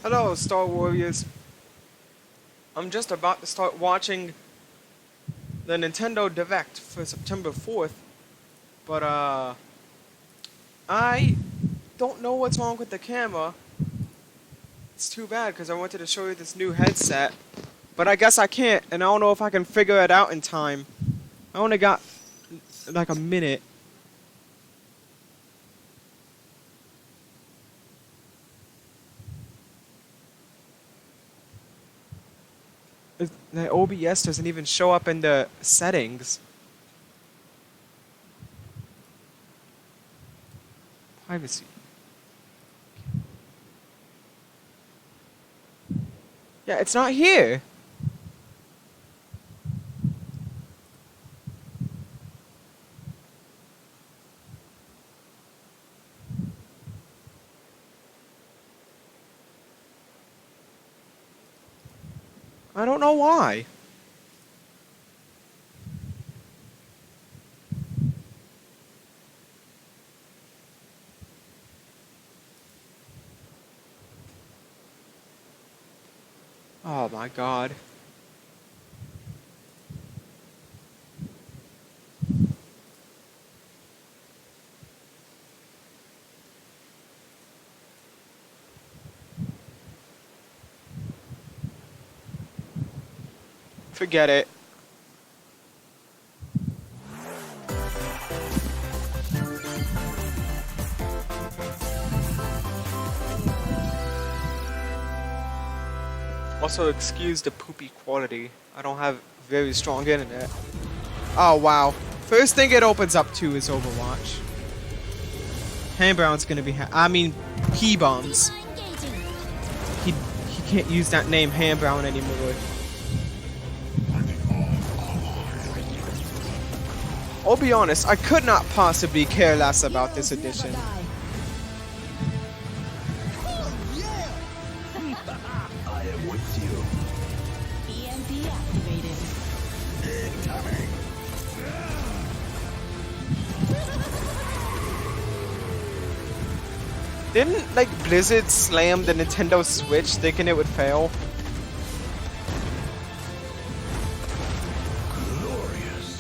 Hello, Star Warriors. I'm just about to start watching the Nintendo Direct for September 4th, but I don't know what's wrong with the camera. It's too bad because I wanted to show you this new headset, but I guess I can't, and I don't know if I can figure it out in time. I only got like a minute. The OBS doesn't even show up in the settings. Privacy. Yeah, it's not here. I don't know why. Oh my god. Forget it. Also, excuse the poopy quality. I don't have very strong internet. Oh wow. First thing it opens up to is Overwatch. Hanbrown's gonna be P-bombs. He can't use that name Hanbrown anymore. I'll be honest, I could not possibly care less about this edition. I am with you. EMP activated. Incoming. Didn't, like, Blizzard slam the Nintendo Switch thinking it would fail? Glorious.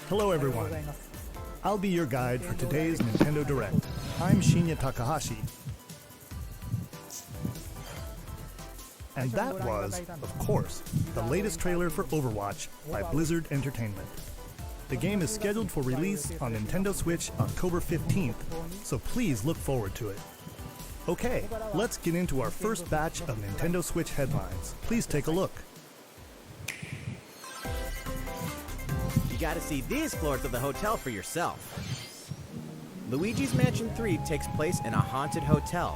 Hello everyone. I'll be your guide for today's Nintendo Direct. I'm Shinya Takahashi. And that was, of course, the latest trailer for Overwatch by Blizzard Entertainment. The game is scheduled for release on Nintendo Switch October 15th, so please look forward to it. Okay, let's get into our first batch of Nintendo Switch headlines. Please take a look. You gotta see these floors of the hotel for yourself. Luigi's Mansion 3 takes place in a haunted hotel,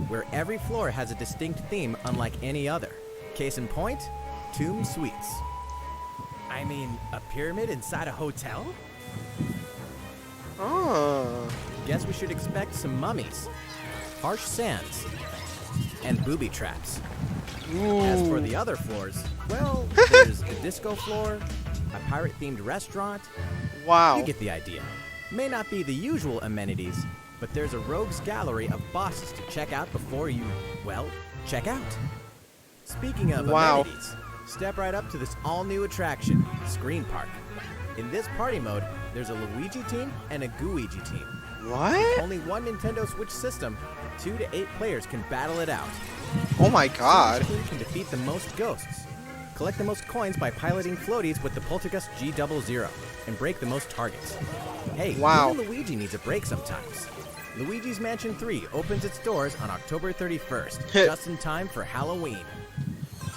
where every floor has a distinct theme unlike any other. Case in point, Tomb Suites. I mean, a pyramid inside a hotel? Oh. Guess we should expect some mummies, harsh sands, and booby traps. As for the other floors, well, there's a disco floor, a pirate-themed restaurant. Wow. You get the idea. May not be the usual amenities, but there's a rogues gallery of bosses to check out before you, well, check out. Speaking of Wow. amenities, step right up to this all-new attraction, Screen Park. In this party mode, there's a Luigi team and a Gooigi team. What? Only one Nintendo Switch system, 2 to 8 players can battle it out. Oh my god. Each team can defeat the most ghosts, collect the most coins by piloting floaties with the Poltergust G00, and break the most targets. Hey, Wow. even Luigi needs a break sometimes. Luigi's Mansion 3 opens its doors on October 31st, just in time for Halloween.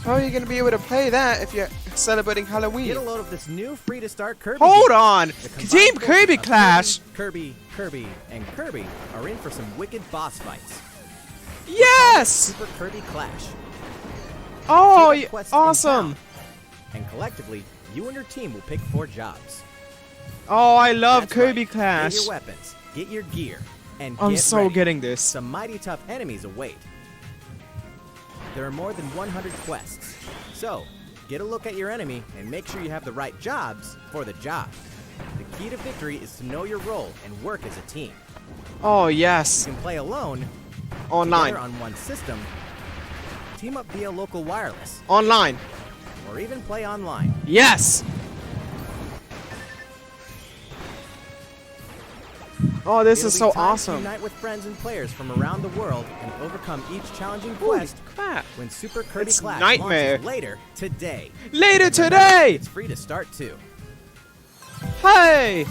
How are you gonna be able to play that if you're celebrating Halloween? Get a load of this new free-to-start Kirby Hold game. on! The combined Team forces Kirby of Clash! Kirby, and Kirby are in for some wicked boss fights. Yes! Super Kirby Clash. Oh, Take up quests in awesome! town, and collectively, you and your team will pick 4 jobs. Oh, I love That's Kirby right. Clash. Get your weapons, get your gear, and I'm get so ready. getting this. Some mighty tough enemies await. There are more than 100 quests, so get a look at your enemy and make sure you have the right jobs for the job. The key to victory is to know your role and work as a team. Oh, yes. You can play alone, Online. together on one system, team up via local wireless, Online. or even play online. Yes. Oh, this It'll is be so time to awesome. unite with friends and players from around the world and overcome each challenging Holy quest crap. when Super Kirby It's Clash nightmare. launches later today. Later And remember, today. It's free to start too. Hey,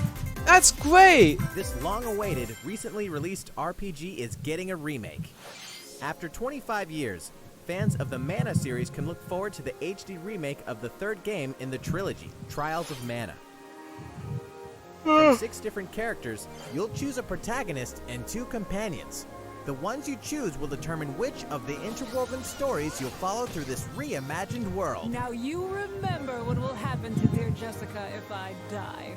that's great. This long-awaited, recently released RPG is getting a remake. After 25 years, fans of the Mana series can look forward to the HD remake of the third game in the trilogy, Trials of Mana. From 6 different characters, you'll choose a protagonist and 2 companions. The ones you choose will determine which of the interwoven stories you'll follow through this reimagined world. Now you remember what will happen to dear Jessica if I die.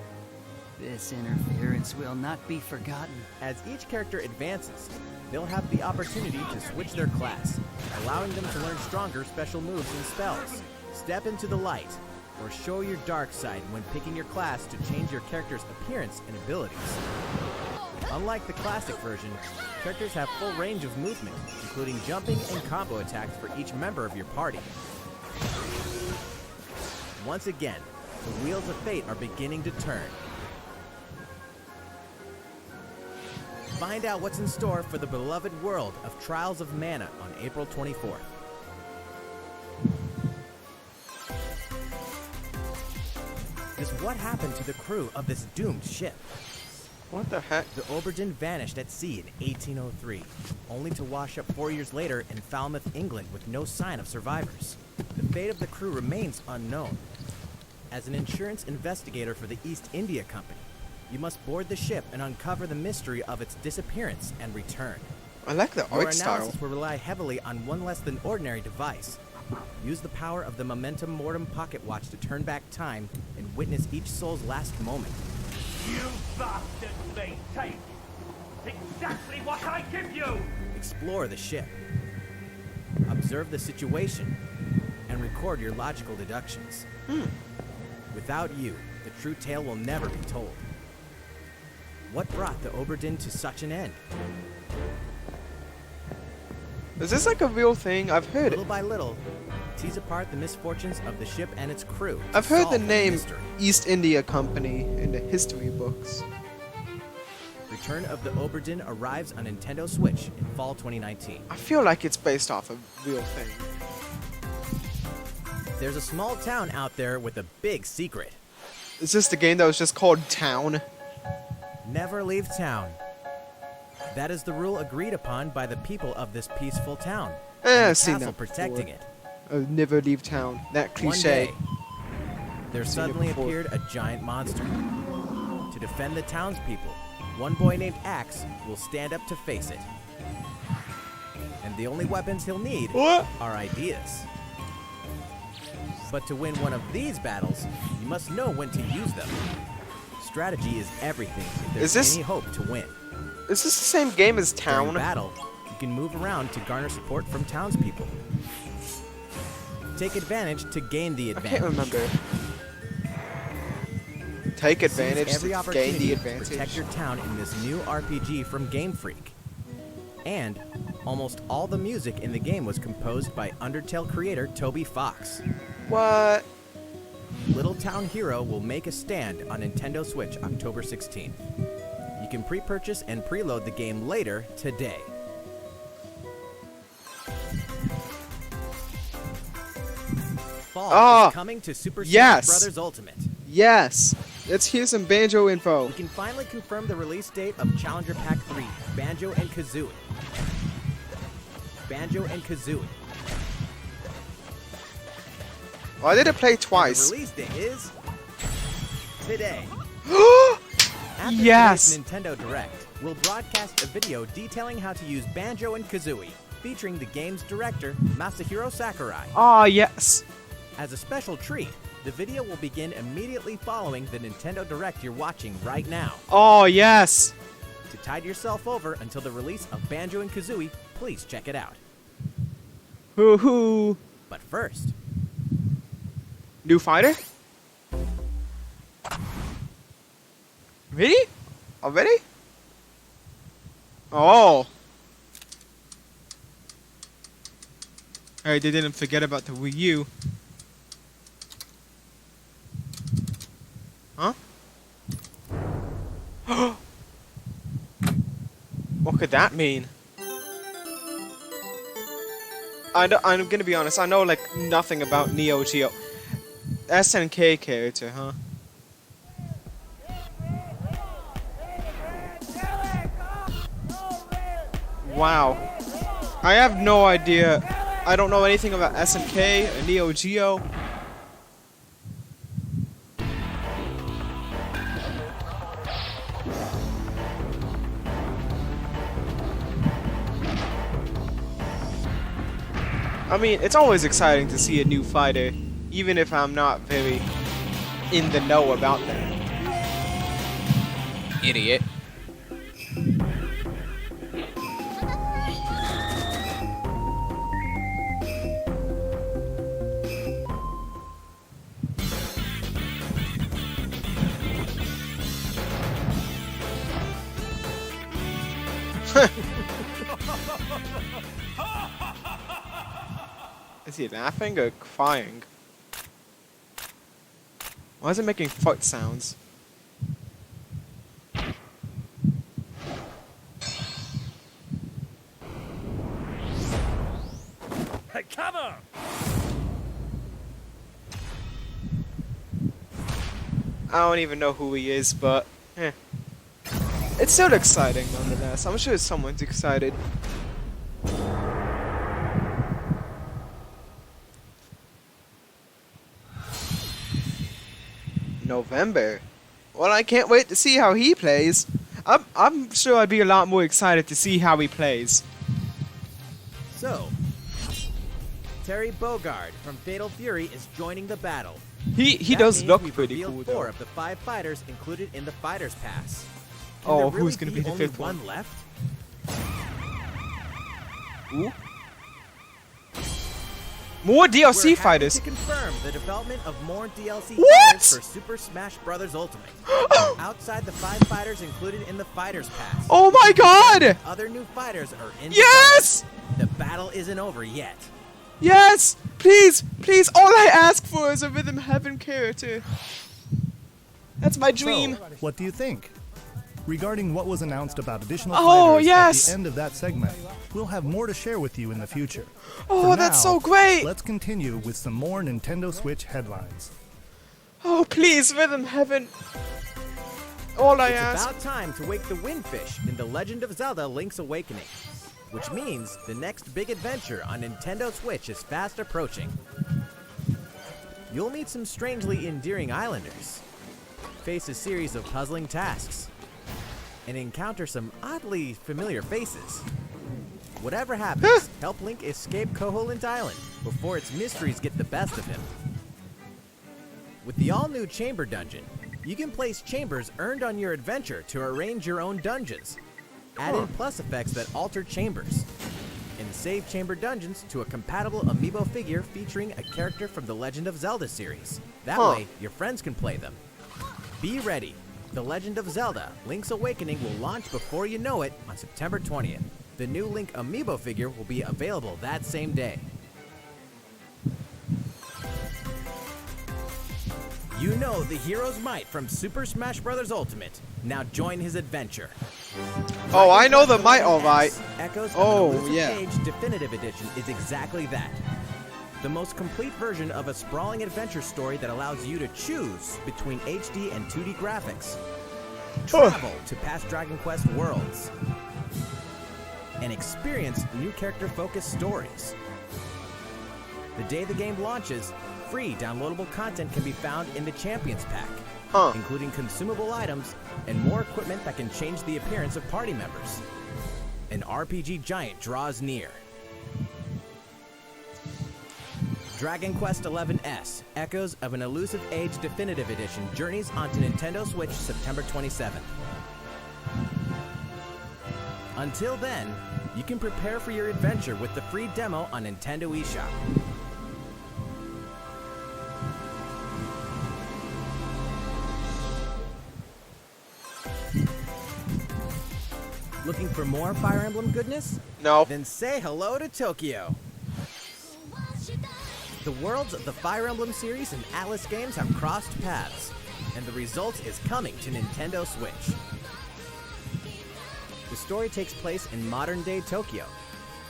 This interference will not be forgotten. As each character advances, they'll have the opportunity to switch their class, allowing them to learn stronger special moves and spells, step into the light, or show your dark side when picking your class to change your character's appearance and abilities. Unlike the classic version, characters have full range of movement, including jumping and combo attacks for each member of your party. Once again, the wheels of fate are beginning to turn. Find out what's in store for the beloved world of Trials of Mana on April 24th. Just what happened to the crew of this doomed ship? What the heck? The Oberdin vanished at sea in 1803, only to wash up 4 years later in Falmouth, England with no sign of survivors. The fate of the crew remains unknown. As an insurance investigator for the East India Company, you must board the ship and uncover the mystery of its disappearance and return. I like the Your art style. analysis will rely heavily on one less than ordinary device. Use the power of the Momentum Mortem pocket watch to turn back time and witness each soul's last moment. You bastards may take exactly what I give you! Explore the ship. Observe the situation and record your logical deductions. Without you, the true tale will never be told. What brought the Oberdin to such an end? Is this like a real thing? I've heard it. Little by little, tease apart the misfortunes of the ship and its crew. to I've heard the solve name mystery. East India Company in the history books. Return of the Oberdin arrives on Nintendo Switch in fall 2019. I feel like it's based off a real thing. There's a small town out there with a big secret. Is this the game that was just called Town? Never leave town. That is the rule agreed upon by the people of this peaceful town. Eh, and I've the seen castle that protecting before. it. Never leave town. That One cliche. day, there seen it suddenly before. appeared a giant monster. To defend the townspeople, one boy named Axe will stand up to face it. And the only weapons he'll need What? are ideas. But to win one of these battles, you must know when to use them. Strategy is everything if there's Is this- any hope to win. Is this the same game as During Town? battle, you can move around to garner support from townspeople. Take advantage to gain the I advantage. can't remember. Take Seize advantage every to opportunity gain the to protect advantage. your town in this new RPG from Game Freak. And almost all the music in the game was composed by Undertale creator Toby Fox. What? Little Town Hero will make a stand on Nintendo Switch October 16th. You can pre-purchase and preload the game later today. Fall Ah, is coming to Super yes. Smash Bros. Ultimate. Yes. Let's hear some banjo info. We can finally confirm the release date of Challenger Pack 3, Banjo and Kazooie. Banjo and Kazooie. Why did it play And twice? the release date is today. After Yes. today's Nintendo Direct, we'll broadcast a video detailing how to use Banjo and Kazooie, featuring the game's director, Masahiro Sakurai. Ah, yes. As a special treat, The video will begin immediately following the Nintendo Direct you're watching right now. Oh, yes. To tide yourself over until the release of Banjo and Kazooie, please check it out. Hoo-hoo. But first, New fighter? Really? Already? Oh. Alright, they didn't forget about the Wii U. Huh? What could that mean? I'm gonna be honest, I know like nothing about Neo Geo. SNK character, huh? Wow. I have no idea. I don't know anything about SNK or Neo Geo. I mean, it's always exciting to see a new fighter, even if I'm not very in the know about them. Idiot. Is he laughing or crying? Why is it making fart sounds? Hey, come on! I don't even know who he is, but it's still exciting nonetheless. I'm sure someone's excited. November. Well, I can't wait to see how he plays. I'm sure I'd be a lot more excited to see how he plays. so Terry Bogard from Fatal Fury is joining the battle. He That does means look we've pretty revealed cool 4 though. of the 5 fighters included in the Fighters Pass. Can Oh, there who's really gonna be the only 5th one? left? Ooh. More We're DLC happy fighters. to confirm the development of more DLC What? fighters for Super Smash Bros. Ultimate. Outside the 5 fighters included in the Fighters Pass, Oh my god! other new fighters are in Yes! development. The battle isn't over yet. Yes! Please! Please! All I ask for is a Rhythm Heaven character. That's my dream. So, what do you think? Regarding what was announced about additional Oh, fighters yes! at the end of that segment, we'll have more to share with you in the future. Oh, For that's now, so great! Let's continue with some more Nintendo Switch headlines. Oh, please, Rhythm Heaven. All I It's ask. about time to wake the Windfish in The Legend of Zelda Link's Awakening, which means the next big adventure on Nintendo Switch is fast approaching. You'll meet some strangely endearing islanders, face a series of puzzling tasks, and encounter some oddly familiar faces. Whatever happens, help Link escape Koholint Island before its mysteries get the best of him. With the all-new Chamber Dungeon, you can place chambers earned on your adventure to arrange your own dungeons. Add in plus effects that alter chambers, and save chamber dungeons to a compatible amiibo figure featuring a character from the Legend of Zelda series. That way, your friends can play them. Be ready. The Legend of Zelda Link's Awakening will launch before you know it on September 20th. The new Link amiibo figure will be available that same day. You know the hero's might from Super Smash Bros. Ultimate. Now join his adventure. Oh, I know the might, alright. Echoes Oh, of an Elusive yeah. Age Definitive Edition is exactly that. The most complete version of a sprawling adventure story that allows you to choose between HD and 2D graphics. Travel to past Dragon Quest worlds. And experience new character-focused stories. The day the game launches, free downloadable content can be found in the Champions Pack, including consumable items and more equipment that can change the appearance of party members. An RPG giant draws near. Dragon Quest XI, Echoes of an Elusive Age Definitive Edition journeys onto Nintendo Switch September 27th. Until then, you can prepare for your adventure with the free demo on Nintendo eShop. Looking for more Fire Emblem goodness? No. Then say hello to Tokyo. The worlds of the Fire Emblem series and Atlas games have crossed paths, and the result is coming to Nintendo Switch. The story takes place in modern-day Tokyo,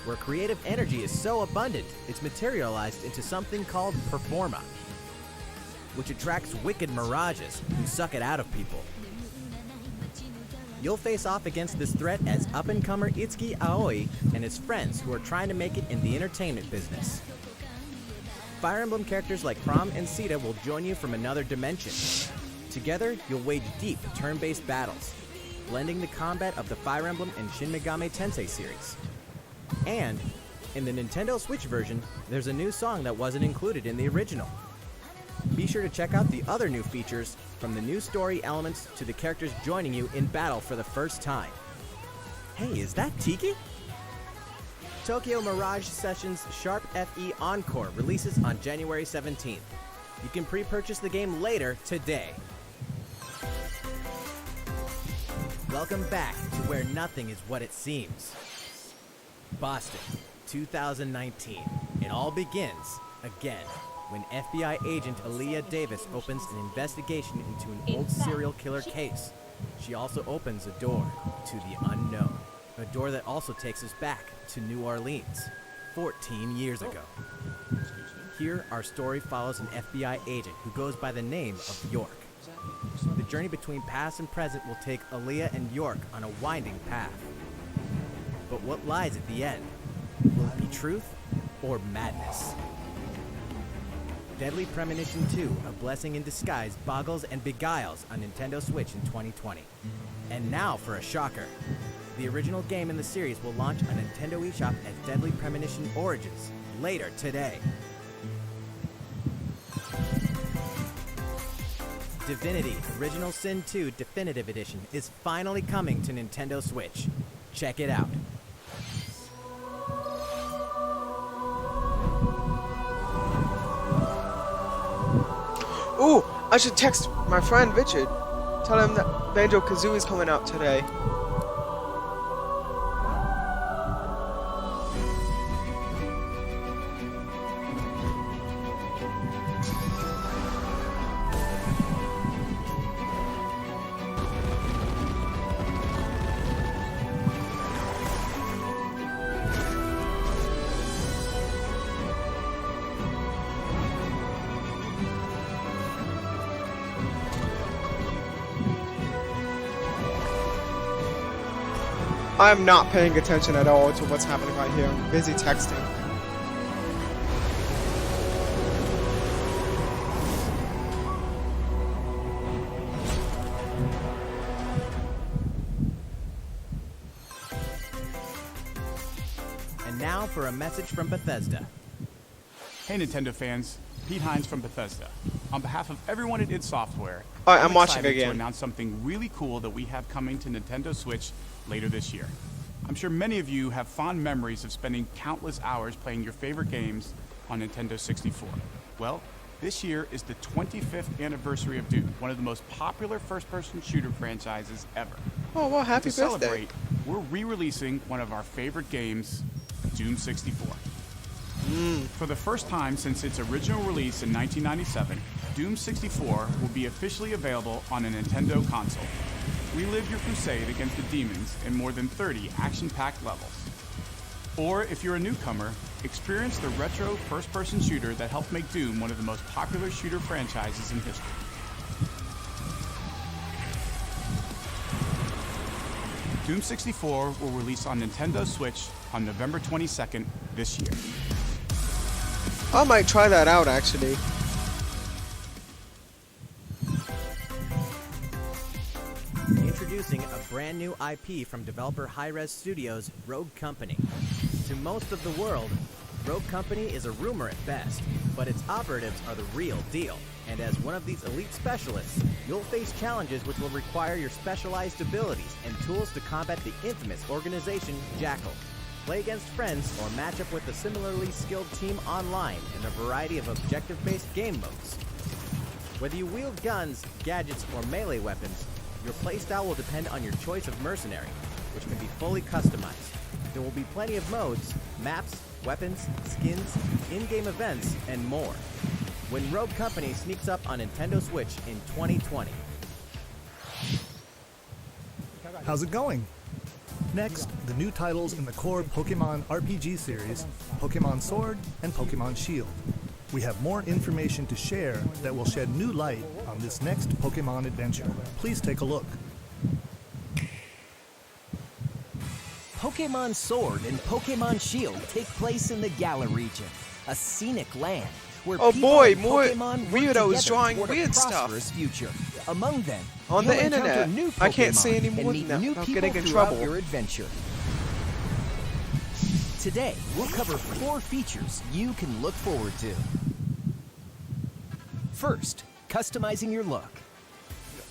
where creative energy is so abundant it's materialized into something called Performa, which attracts wicked mirages who suck it out of people. You'll face off against this threat as up-and-comer Itsuki Aoi and his friends who are trying to make it in the entertainment business. Fire Emblem characters like Braum and Sita will join you from another dimension. Together, you'll wage deep turn-based battles, blending the combat of the Fire Emblem and Shin Megami Tensei series. And, in the Nintendo Switch version, there's a new song that wasn't included in the original. Be sure to check out the other new features, from the new story elements to the characters joining you in battle for the first time. Hey, is that Tiki? Tokyo Mirage Sessions Sharp FE Encore releases on January 17th. You can pre-purchase the game later today. Welcome back to where nothing is what it seems. Boston, 2019. It all begins again when FBI agent Aaliyah Davis opens an investigation into an old serial killer case. She also opens a door to the unknown. A door that also takes us back to New Orleans, 14 years ago. Here, our story follows an FBI agent who goes by the name of York. The journey between past and present will take Aaliyah and York on a winding path. But what lies at the end? Will it be truth or madness? Deadly Premonition 2, A Blessing in Disguise, boggles and beguiles on Nintendo Switch in 2020. And now for a shocker. The original game in the series will launch on Nintendo eShop as Deadly Premonition Origins later today. Divinity Original Sin 2 Definitive Edition is finally coming to Nintendo Switch. Check it out. Ooh, I should text my friend Richard. Tell him that Banjo-Kazooie is coming out today. I'm not paying attention at all to what's happening right here. I'm busy texting. And now for a message from Bethesda. Hey Nintendo fans, Pete Hines from Bethesda. On behalf of everyone at id Software, Alright, I'm watching excited again. to announce something really cool that we have coming to Nintendo Switch later this year. I'm sure many of you have fond memories of spending countless hours playing your favorite games on Nintendo 64. Well, this year is the 25th anniversary of Doom, one of the most popular first-person shooter franchises ever. Oh, well, happy to birthday. celebrate, we're re-releasing one of our favorite games, Doom 64. For the first time since its original release in 1997, Doom 64 will be officially available on a Nintendo console. Relive your crusade against the demons in more than 30 action-packed levels. Or, if you're a newcomer, experience the retro first-person shooter that helped make Doom one of the most popular shooter franchises in history. Doom 64 will release on Nintendo Switch on November 22nd this year. I might try that out, actually. Introducing a brand new IP from developer Hi-Rez Studios' Rogue Company. To most of the world, Rogue Company is a rumor at best, but its operatives are the real deal. And as one of these elite specialists, you'll face challenges which will require your specialized abilities and tools to combat the infamous organization Jackal. Play against friends or match up with a similarly skilled team online in a variety of objective-based game modes. Whether you wield guns, gadgets, or melee weapons, your playstyle will depend on your choice of mercenary, which can be fully customized. There will be plenty of modes, maps, weapons, skins, in-game events, and more. When Rogue Company sneaks up on Nintendo Switch in 2020. How's it going? Next, the new titles in the core Pokemon RPG series, Pokemon Sword and Pokemon Shield. We have more information to share that will shed new light on this next Pokemon adventure. Please take a look. Pokemon Sword and Pokemon Shield take place in the Galar region, a scenic land where Oh people boy, and more Pokemon work weirdos together drawing toward a weird stuff. prosperous future. Among them, On you'll the encounter internet. new I can't say Pokemon any and more meet than that new without people getting in throughout trouble. your adventure. Today, we'll cover 4 features you can look forward to. First, customizing your look.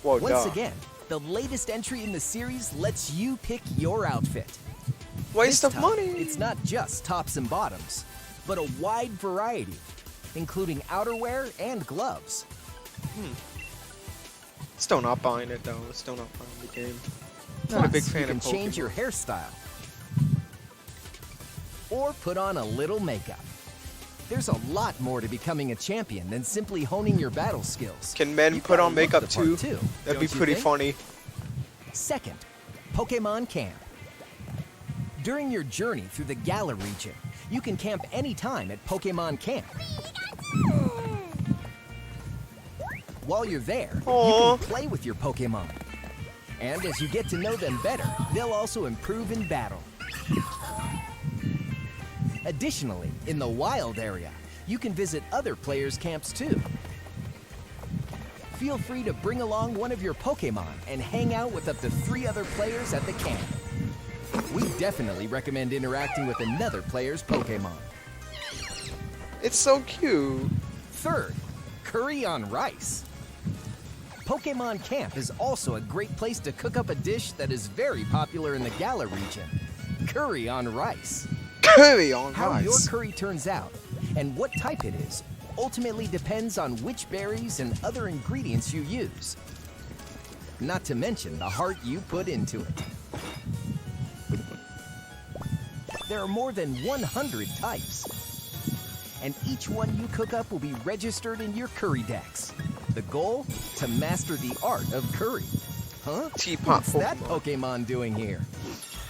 Whoa, Once duh. again, the latest entry in the series lets you pick your outfit. Waste This of time, money. It's not just tops and bottoms, but a wide variety, including outerwear and gloves. Still not buying it though. Still not buying the game. Not a big Plus, fan you can of change Pokemon. your hairstyle or put on a little makeup. There's a lot more to becoming a champion than simply honing your battle skills. Can men You've put gotta on look makeup the part too? That'd don't be you pretty think? funny. Second, Pokemon Camp. During your journey through the Galar region, you can camp anytime at Pokemon Camp. While you're there, Aw. you can play with your Pokemon. And as you get to know them better, they'll also improve in battle. Additionally, in the wild area, you can visit other players' camps too. Feel free to bring along one of your Pokemon and hang out with up to 3 other players at the camp. We definitely recommend interacting with another player's Pokemon. It's so cute. Third, curry on rice. Pokemon Camp is also a great place to cook up a dish that is very popular in the Galar region, curry on rice. Curry on How your rice. curry turns out and what type it is ultimately depends on which berries and other ingredients you use. Not to mention the heart you put into it. There are more than 100 types. And each one you cook up will be registered in your curry decks. The goal? To master the art of curry. Huh? Teapot What's that Pokemon. Pokemon doing here?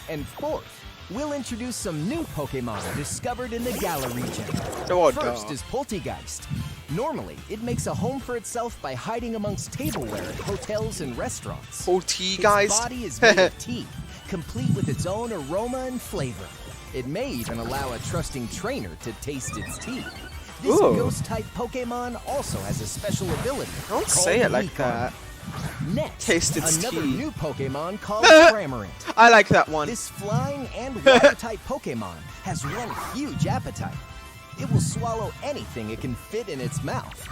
And fourth, we'll introduce some new Pokemon discovered in the Galar region. Oh, First duh. is Poltegeist. Normally, it makes a home for itself by hiding amongst tableware at hotels and restaurants. Poltegeist? Its body is made of tea, complete with its own aroma and flavor. It may even allow a trusting trainer to taste its tea. This Ooh. ghost-type Pokemon also has a special ability. Don't called say it like Recon. that. Next, Taste its another tea. new Pokemon called Cramorant. I like that one. This flying and water-type Pokemon has one huge appetite. It will swallow anything it can fit in its mouth.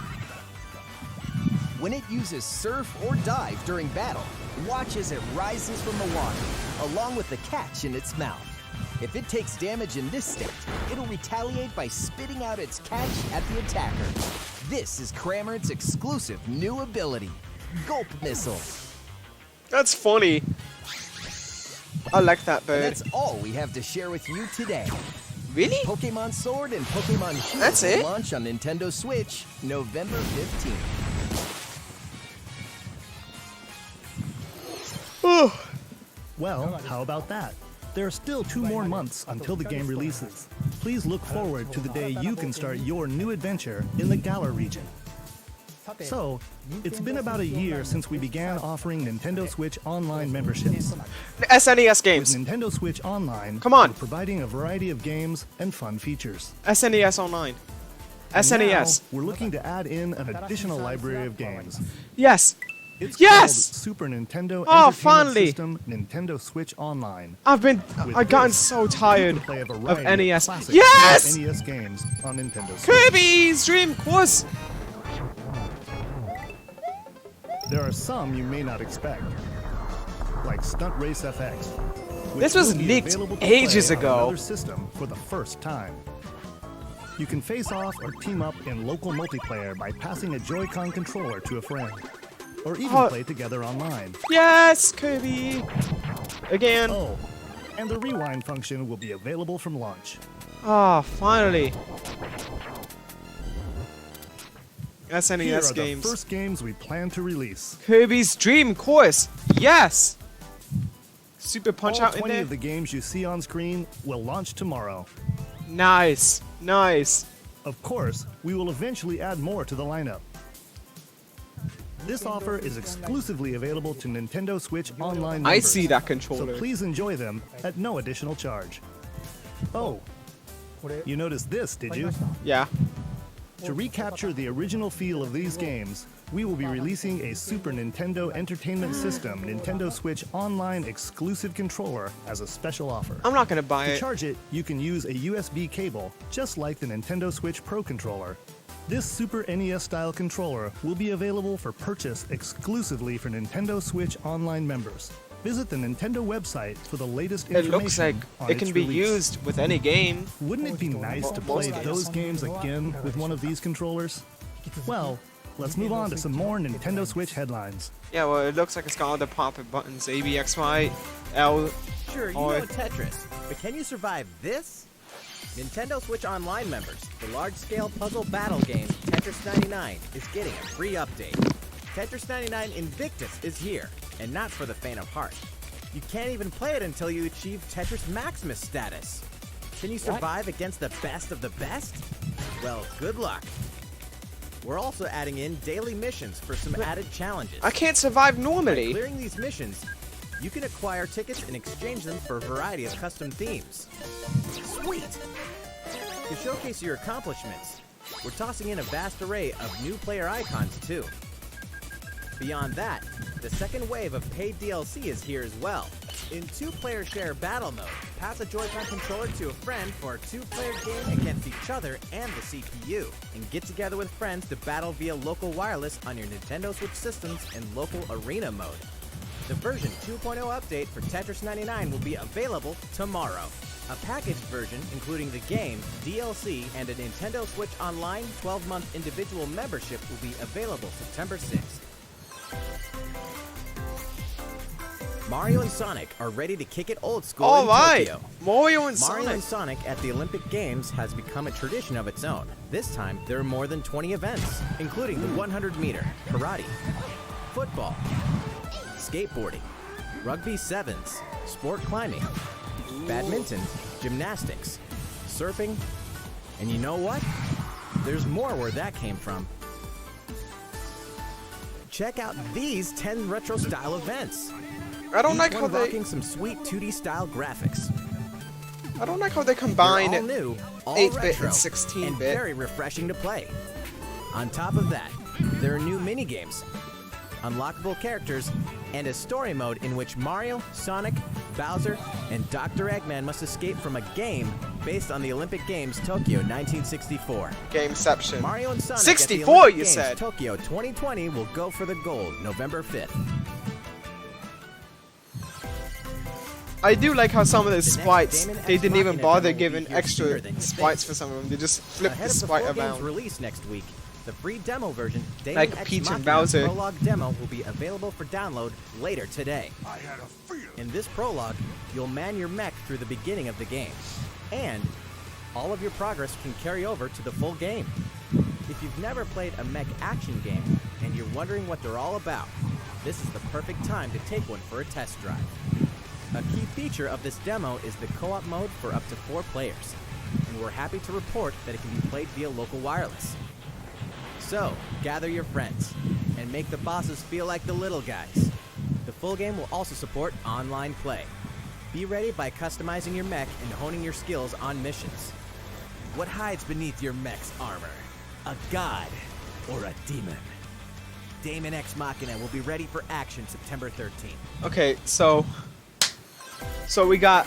When it uses Surf or Dive during battle, watch as it rises from the water, along with the catch in its mouth. If it takes damage in this state, it'll retaliate by spitting out its catch at the attacker. This is Cramorant's exclusive new ability, Gulp Missile. That's funny. I like that And bird. that's all we have to share with you today. Really? Pokemon Sword and Pokemon Shield That's will it? launch on Nintendo Switch November 15th. Well, how about that? There are still 2 more months until the game releases. Please look forward to the day you can start your new adventure in the Galar region. So, it's been about a year since we began offering Nintendo Switch Online memberships. SNES With games. Nintendo Switch Online, Come on. we're providing a variety of games and fun features. SNES Online. And SNES. now, we're looking to add in an additional library of games. Yes. It's Yes! called Super Nintendo Oh, Entertainment finally! System Nintendo Switch Online. I've With gotten this, so you tired can play a of variety NES. classic Yes! NES games on Nintendo Switch. Kirby's Dream Course. There are some you may not expect, like Stunt Race FX. which This was will be leaked available to ages play on ago. another system for the first time. You can face off or team up in local multiplayer by passing a Joy-Con controller to a friend, or even Oh. play together online. Yes, Kirby. Again. Oh, and the rewind function will be available from launch. Ah, finally. Here SNES are games. the first games we plan to release. Kirby's Dream Course. Yes. Super Punch All Out in 20 there. of the games you see on screen will launch tomorrow. Nice. Nice. Of course, we will eventually add more to the lineup. This offer is exclusively available to Nintendo Switch Online members. I see that So controller. please enjoy them at no additional charge. Oh, you noticed this, did you? Yeah. To recapture the original feel of these games, we will be releasing a Super Nintendo Entertainment System Nintendo Switch Online exclusive controller as a special offer. I'm not gonna buy To it. charge it, you can use a USB cable, just like the Nintendo Switch Pro controller. This Super NES-style controller will be available for purchase exclusively for Nintendo Switch Online members. Visit the Nintendo website for the latest It information looks like on it its can be release. used with any game. Wouldn't it be nice to play those games again with one of these controllers? Well, let's move on to some more Nintendo Switch headlines. Yeah, well, it looks like it's got all the pop-up buttons. A, B, X, Y, L. Sure, you Or- know Tetris, but can you survive this? Nintendo Switch Online members, the large-scale puzzle battle game Tetris 99 is getting a free update. Tetris 99 Invictus is here, and not for the faint of heart. You can't even play it until you achieve Tetris Maximus status. Can you survive against the best of the best? Well, good luck. We're also adding in daily missions for some added challenges. I can't survive By normally. clearing these missions, you can acquire tickets and exchange them for a variety of custom themes. Sweet! To showcase your accomplishments, we're tossing in a vast array of new player icons too. Beyond that, the second wave of paid DLC is here as well. In two-player share battle mode, pass a Joy-Con controller to a friend for a two-player game against each other and the CPU, and get together with friends to battle via local wireless on your Nintendo Switch systems in local arena mode. The version 2.0 update for Tetris 99 will be available tomorrow. A packaged version, including the game, DLC, and a Nintendo Switch Online 12-month individual membership will be available September 6th. Mario and Sonic are ready to kick it old school All in right. Tokyo. Mario and Mario Sonic. and Sonic at the Olympic Games has become a tradition of its own. This time, there are more than 20 events, including the 100-meter, karate, football, skateboarding, rugby sevens, sport climbing, badminton, gymnastics, surfing, and you know what? There's more where that came from. Check out these 10 retro-style events. I don't Each like one how they. rocking some sweet 2D-style graphics. I don't like how they They're combine all new, all 8-bit retro, and 16-bit. and very refreshing to play. On top of that, there are new mini-games, unlockable characters, and a story mode in which Mario, Sonic, Bowser, and Dr. Eggman must escape from a game based on the Olympic Games Tokyo 1964. Gameception. Mario and Sonic 64, at the Olympic you Games said. Tokyo 2020 will go for the gold November 5th. I do like how some of the next sprites, Damon they X didn't even Machina bother demo will be giving here extra sooner than you sprites think. for some of them. They just flip Ahead the of the sprite full game's around. release next week, the free demo version, Damon Like X Peach and Machina Bowser. Prologue demo will be available for download later today. I had a feeling. In this prologue, you'll man your mech through the beginning of the game, and all of your progress can carry over to the full game. If you've never played a mech action game and you're wondering what they're all about, this is the perfect time to take one for a test drive. A key feature of this demo is the co-op mode for up to 4 players, and we're happy to report that it can be played via local wireless. So, gather your friends, and make the bosses feel like the little guys. The full game will also support online play. Be ready by customizing your mech and honing your skills on missions. What hides beneath your mech's armor? A god or a demon? Damon X Machina will be ready for action September 13th. Okay, so we got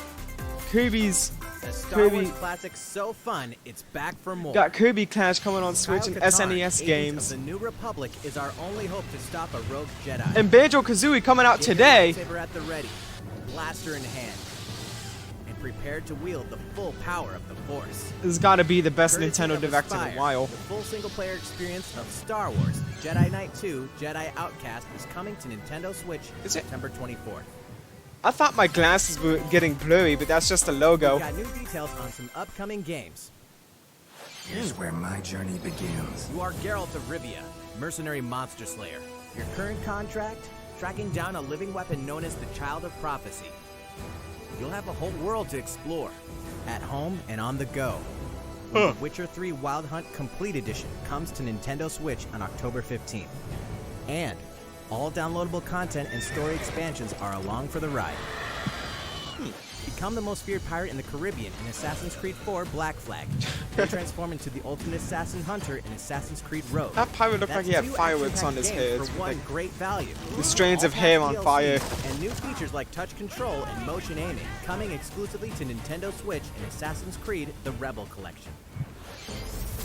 Kirby's The Star Wars classic so fun, it's back for more. got Kirby Clash coming on Switch and Kyle Katarn, SNES Agents games. of the New Republic is our only hope to stop a rogue Jedi. And Banjo-Kazooie coming out Get your today. lightsaber at the ready, blaster in hand, and prepare to wield the full power of the Force. This has got to be the best Courtesy Nintendo of Direct in Aspire, a while. The full single-player experience of Star Wars Jedi Knight 2 Jedi Outcast is coming to Nintendo Switch Is it? September 24th. I thought my glasses were getting blurry, but that's just a logo. We've got new details on some upcoming games. Here's where my journey begins. You are Geralt of Rivia, mercenary monster slayer. Your current contract? Tracking down a living weapon known as the Child of Prophecy. You'll have a whole world to explore, at home and on the go. The Witcher 3 Wild Hunt Complete Edition comes to Nintendo Switch on October 15th. And all downloadable content and story expansions are along for the ride. Become the most feared pirate in the Caribbean in Assassin's Creed 4 Black Flag. Then transform into the ultimate assassin hunter in Assassin's Creed Rogue. That pirate looked like he had That's two fireworks on action-packed his games head. for one Like, great value. the strands of All hair packed on DLC fire. And new features like touch control and motion aiming coming exclusively to Nintendo Switch in Assassin's Creed The Rebel Collection.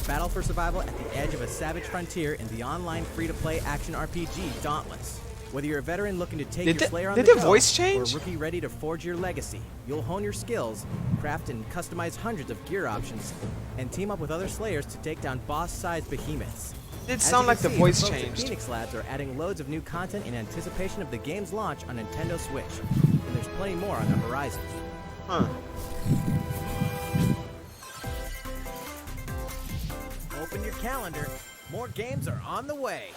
Battle for survival at the edge of a savage frontier in the online free-to-play action RPG Dauntless. Whether you're a veteran looking to take Did your the- slayer on did the the go, voice change? or a rookie ready to forge your legacy, you'll hone your skills, craft and customize hundreds of gear options, and team up with other slayers to take down boss-sized behemoths. it As sound you like can the see, voice folks at changed. Phoenix Labs are adding loads of new content in anticipation of the game's launch on Nintendo Switch. And there's plenty more on the horizon. Huh. Open your calendar. More games are on the way.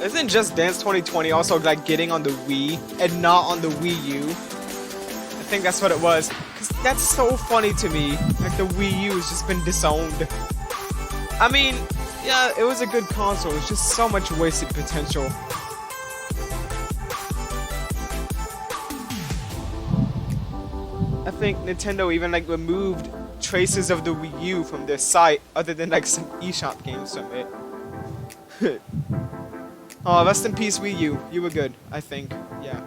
Isn't Just Dance 2020 also like getting on the Wii and not on the Wii U? I think that's what it was. 'Cause that's so funny to me. Like the Wii U has just been disowned. I mean, yeah, it was a good console. It's just so much wasted potential. I think Nintendo even like removed traces of the Wii U from their site, other than like some eShop games from it. Oh, rest in peace, Wii U. You were good, I think. Yeah.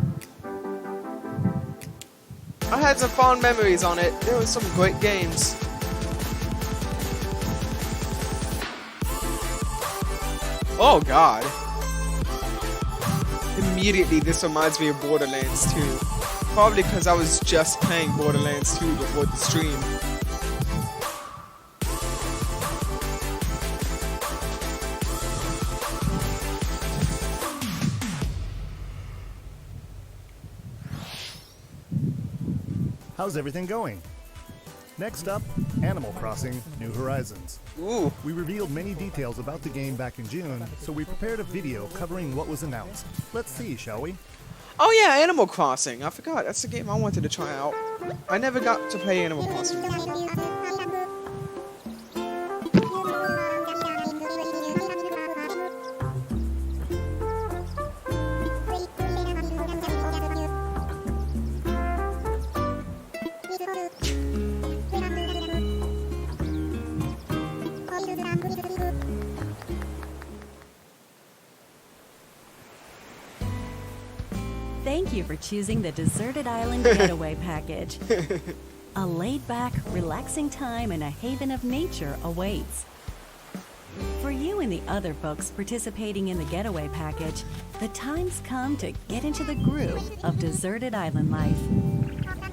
I had some fond memories on it. There were some great games. Oh God. Immediately, this reminds me of Borderlands 2. Probably because I was just playing Borderlands 2 before the stream. How's everything going? Next up, Animal Crossing New Horizons. Ooh. We revealed many details about the game back in June, so we prepared a video covering what was announced. Let's see, shall we? Oh yeah, Animal Crossing. I forgot. That's the game I wanted to try out. I never got to play Animal Crossing. Thank you for choosing the Deserted Island Getaway Package. A laid-back, relaxing time in a haven of nature awaits. For you and the other folks participating in the Getaway Package, the time's come to get into the groove of deserted island life.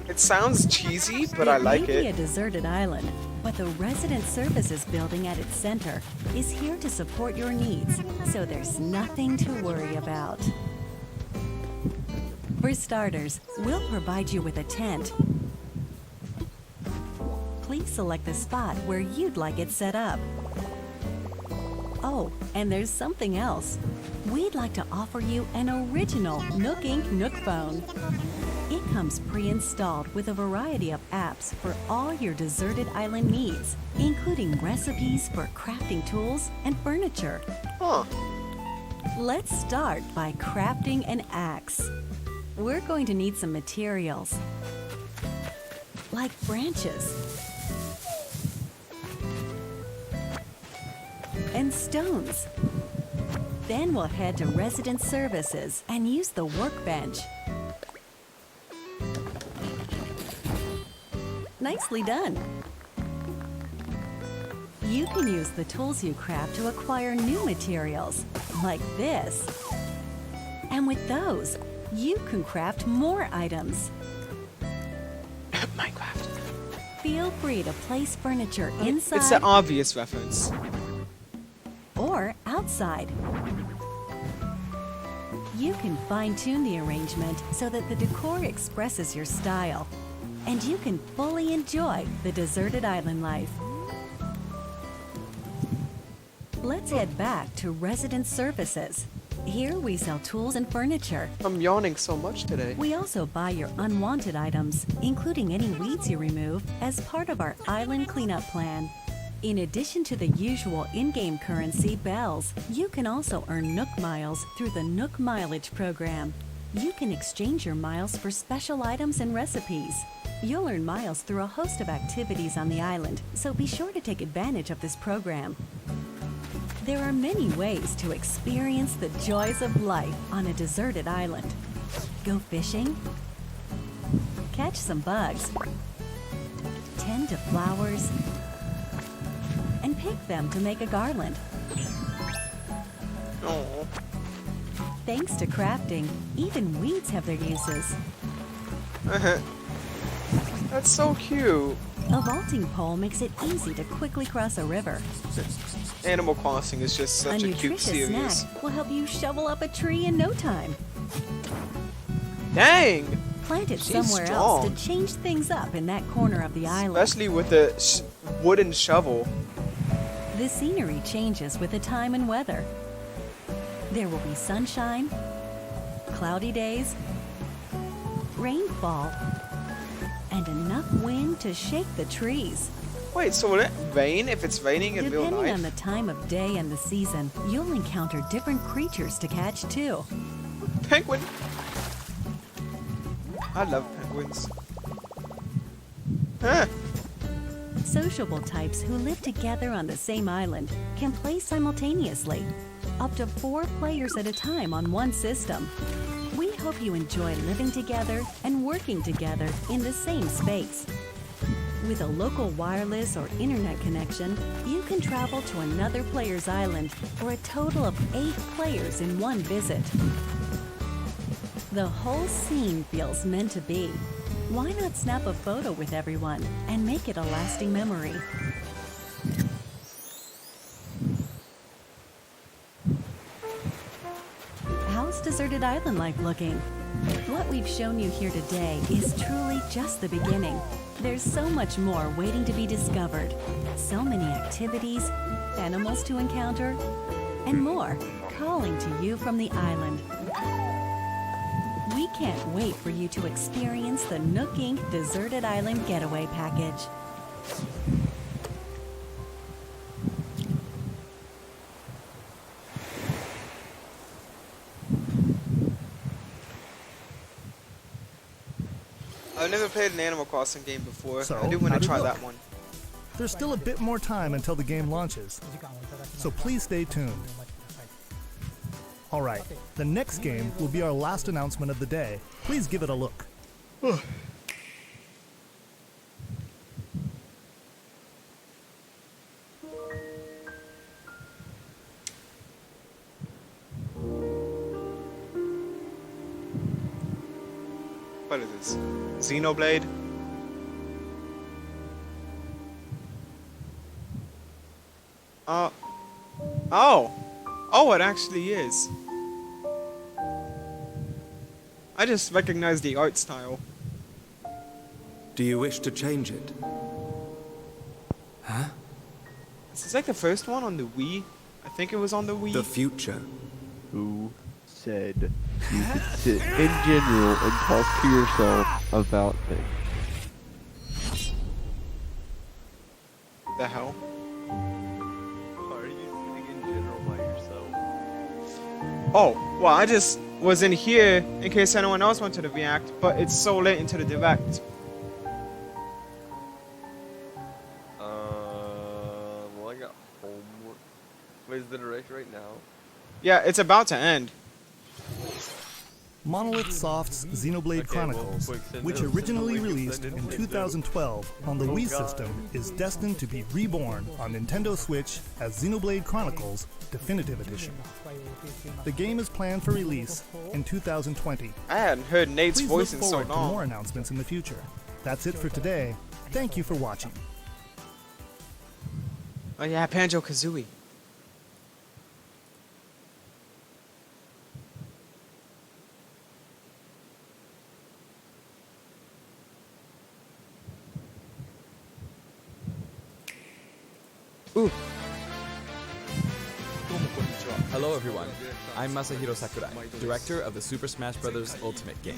It sounds cheesy, but I like It may be a it. deserted island, but the Resident Services building at its center is here to support your needs, so there's nothing to worry about. For starters, we'll provide you with a tent. Please select the spot where you'd like it set up. Oh, and there's something else. We'd like to offer you an original Nook Inc. Nook phone. It comes pre-installed with a variety of apps for all your deserted island needs, including recipes for crafting tools and furniture. Huh. Let's start by crafting an axe. We're going to need some materials. like branches and stones. Then we'll head to resident services and use the workbench. Nicely done. You can use the tools you craft to acquire new materials, like this. And with those, you can craft more items. Minecraft. Feel free to place furniture inside It's an obvious reference. or outside. You can fine-tune the arrangement so that the decor expresses your style, and you can fully enjoy the deserted island life. Let's head back to resident services. Here we sell tools and furniture. I'm yawning so much today. We also buy your unwanted items, including any weeds you remove, as part of our island cleanup plan. In addition to the usual in-game currency, bells, you can also earn Nook Miles through the Nook Mileage program. You can exchange your miles for special items and recipes. You'll earn miles through a host of activities on the island, so be sure to take advantage of this program. There are many ways to experience the joys of life on a deserted island. Go fishing, catch some bugs, tend to flowers, and pick them to make a garland. Oh. Thanks to crafting, even weeds have their uses. That's so cute. A vaulting pole makes it easy to quickly cross a river. Animal Crossing is just such a cute nutritious series. snack will help you shovel up a tree in no time. Dang! Plant it She's somewhere else strong. to change things up in that corner of the island. Especially with the wooden shovel. The scenery changes with the time and weather. There will be sunshine, cloudy days, rainfall, and enough wind to shake the trees. Wait, so will it rain if it's raining in real Depending life? on the time of day and the season, you'll encounter different creatures to catch too. Penguin! I love penguins. Huh. Sociable types who live together on the same island can play simultaneously, up to 4 players at a time on one system. We hope you enjoy living together and working together in the same space. With a local wireless or internet connection, you can travel to another player's island for a total of 8 players in one visit. The whole scene feels meant to be. Why not snap a photo with everyone and make it a lasting memory? How's deserted island life looking? What we've shown you here today is truly just the beginning. There's so much more waiting to be discovered. So many activities, animals to encounter, and more calling to you from the island. We can't wait for you to experience the Nook Inc. Deserted Island Getaway Package. I've never played an Animal Crossing game before. So, I do want how to did it try look? that one. There's still a bit more time until the game launches, so please stay tuned. Alright, the next game will be our last announcement of the day. Please give it a look. What is this? Xenoblade? Oh! Oh, it actually is. I just recognize the art style. Do you wish to change it? Huh? Is this like the first one on the Wii? I think it was on the Wii. The future. Who said you could sit in general and talk to yourself about things? The hell? Why are you sitting in general by yourself? Oh, well, I just was in here in case anyone else wanted to react, but it's so late into the direct. Wait, is the direct right now? Yeah, it's about to end. Monolith Soft's Xenoblade Chronicles, which originally released in 2012 on the Wii system, is destined to be reborn on Nintendo Switch as Xenoblade Chronicles Definitive Edition. The game is planned for release in 2020. I hadn't heard Nate's Please voice look in so forward to long. more announcements in the future. That's it for today. Thank you for watching. Oh yeah, Banjo-Kazooie. Ooh. Hello everyone, I'm Masahiro Sakurai, director of the Super Smash Bros. Ultimate game.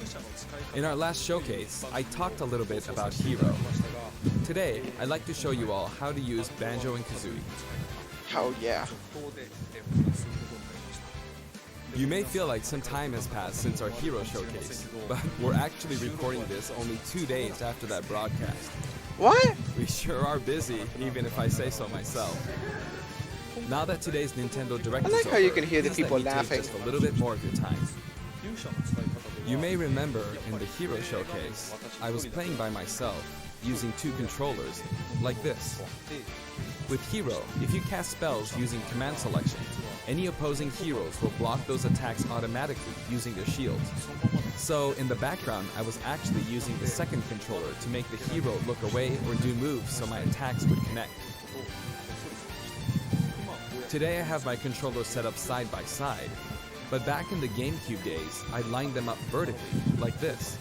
In our last showcase, I talked a little bit about Hero. Today, I'd like to show you all how to use Banjo and Kazooie. Oh yeah. You may feel like some time has passed since our Hero showcase, but we're actually recording this only 2 days after that broadcast. What? We sure are busy, even if I say so myself. Now that today's Nintendo Direct I like is how over, you can hear the please let people me take laughing. just a little bit more of your time. You may remember in the Hero showcase, I was playing by myself, using 2 controllers, like this. With Hero, if you cast spells using command selection, any opposing heroes will block those attacks automatically using their shields. So in the background, I was actually using the second controller to make the hero look away or do moves so my attacks would connect. Today I have my controllers set up side by side, but back in the GameCube days, I lined them up vertically, like this.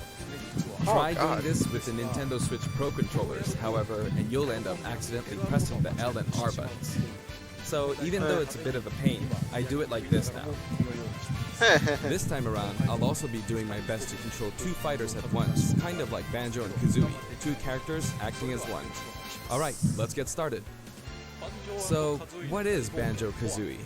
Try doing this with the Nintendo Switch Pro controllers, however, and you'll end up accidentally pressing the L and R buttons. So even though it's a bit of a pain, I do it like this now. This time around, I'll also be doing my best to control 2 fighters at once, kind of like Banjo and Kazooie, 2 characters acting as one. Alright, let's get started. So, what is Banjo-Kazooie?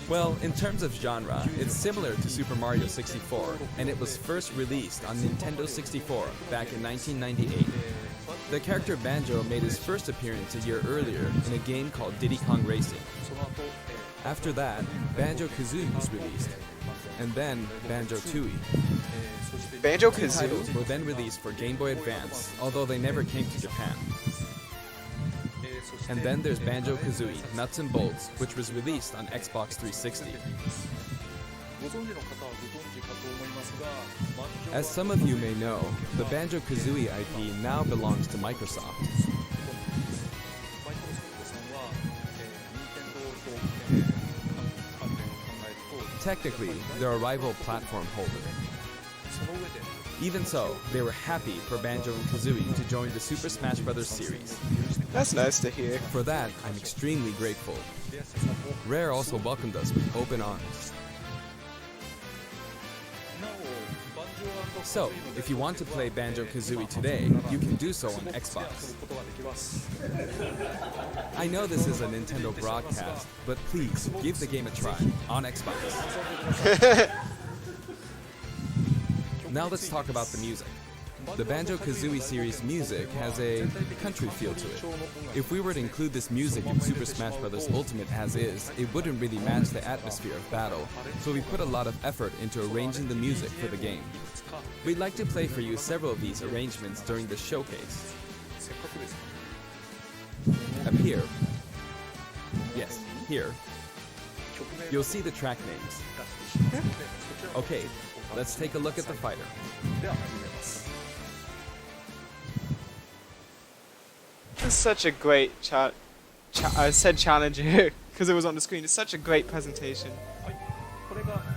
Well, in terms of genre, it's similar to Super Mario 64, and it was first released on Nintendo 64 back in 1998. The character Banjo made his first appearance a year earlier in a game called Diddy Kong Racing. After that, Banjo-Kazooie was released, and then Banjo-Tooie. Banjo-Kazooie? Titles were then released for Game Boy Advance, although they never came to Japan. And then there's Banjo-Kazooie Nuts and Bolts, which was released on Xbox 360. As some of you may know, the Banjo-Kazooie IP now belongs to Microsoft. Technically, they're a rival platform holder. Even so, they were happy for Banjo and Kazooie to join the Super Smash Bros. Series. That's nice to hear. For that, I'm extremely grateful. Rare also welcomed us with open arms. So, if you want to play Banjo-Kazooie today, you can do so on Xbox. I know this is a Nintendo broadcast, but please, give the game a try on Xbox. Now let's talk about the music. The Banjo-Kazooie series music has a country feel to it. If we were to include this music in Super Smash Bros. Ultimate as is, it wouldn't really match the atmosphere of battle, so we put a lot of effort into arranging the music for the game. We'd like to play for you several of these arrangements during the showcase. Up here, yes, here, you'll see the track names. Okay, let's take a look at the fighter. It's such a great I said challenger because it was on the screen. It's such a great presentation.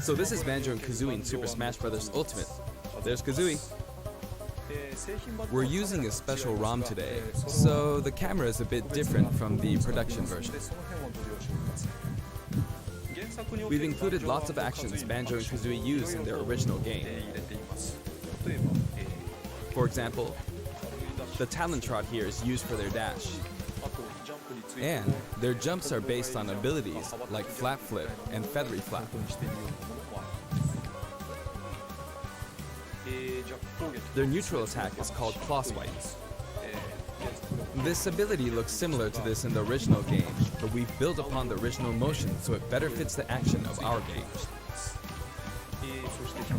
So this is Banjo and Kazooie in Super Smash Bros. Ultimate. There's Kazooie. We're using a special ROM today, so the camera is a bit different from the production version. We've included lots of actions Banjo and Kazooie use in their original game. For example, the Talon Trot here is used for their dash. And their jumps are based on abilities like Flap Flip and Feathery Flap. Their neutral attack is called Claw Swipe. This ability looks similar to this in the original game, but we've built upon the original motion so it better fits the action of our game.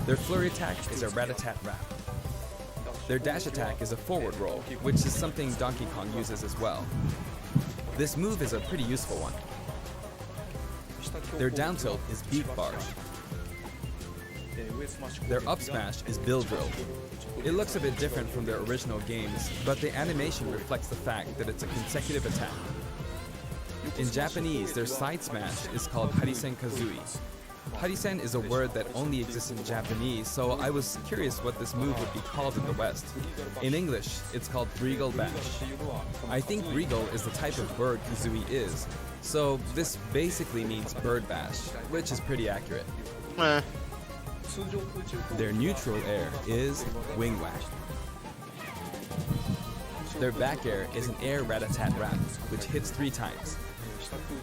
Their flurry attack is a rat-a-tat-rat. Their dash attack is a forward roll, which is something Donkey Kong uses as well. This move is a pretty useful one. Their down tilt is beat barge. Their up smash is bill drill. It looks a bit different from their original games, but the animation reflects the fact that it's a consecutive attack. In Japanese, their side smash is called Harisen Kazui. Harisen is a word that only exists in Japanese, so I was curious what this move would be called in the West. In English, it's called Regal Bash. I think Regal is the type of bird Kazui is, so this basically means bird bash, which is pretty accurate. Their neutral air is Wing Whack. Their back air is an air rat-a-tat-rat, which hits 3 times.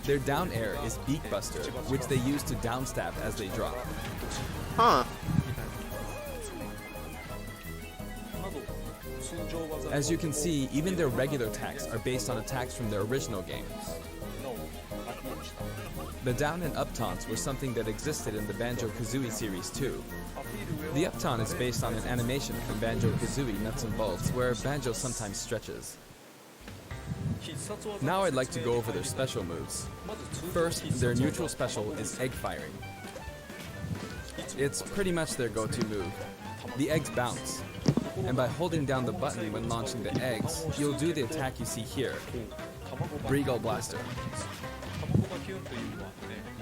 Their down air is Beak Buster, which they use to downstab as they drop. As you can see, even their regular attacks are based on attacks from their original game. The down and up taunts were something that existed in the Banjo-Kazooie series too. The up taunt is based on an animation from Banjo-Kazooie Nuts and Bolts, where Banjo sometimes stretches. Now I'd like to go over their special moves. First, their neutral special is egg firing. It's pretty much their go-to move. The eggs bounce, and by holding down the button when launching the eggs, you'll do the attack you see here, Breagle Blaster.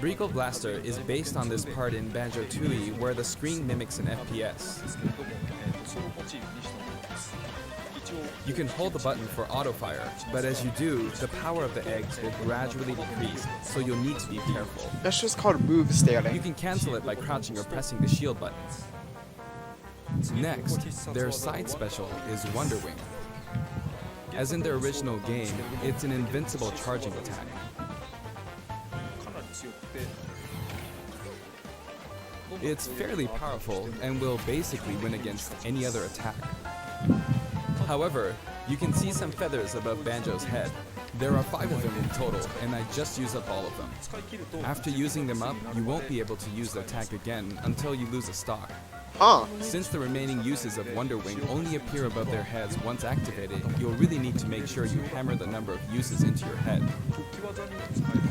Breagle Blaster is based on this part in Banjo-Tooie where the screen mimics an FPS. You can hold the button for auto-fire, but as you do, the power of the eggs will gradually decrease, so you'll need to be careful. That's just called move stealing. You can cancel it by crouching or pressing the shield button. Next, their side special is Wonder Wing. As in their original game, it's an invincible charging attack. It's fairly powerful and will basically win against any other attack. However, you can see some feathers above Banjo's head. There are 5 of them in total, and I just used up all of them. After using them up, you won't be able to use the attack again until you lose a stock. Since the remaining uses of Wonder Wing only appear above their heads once activated, you'll really need to make sure you hammer the number of uses into your head.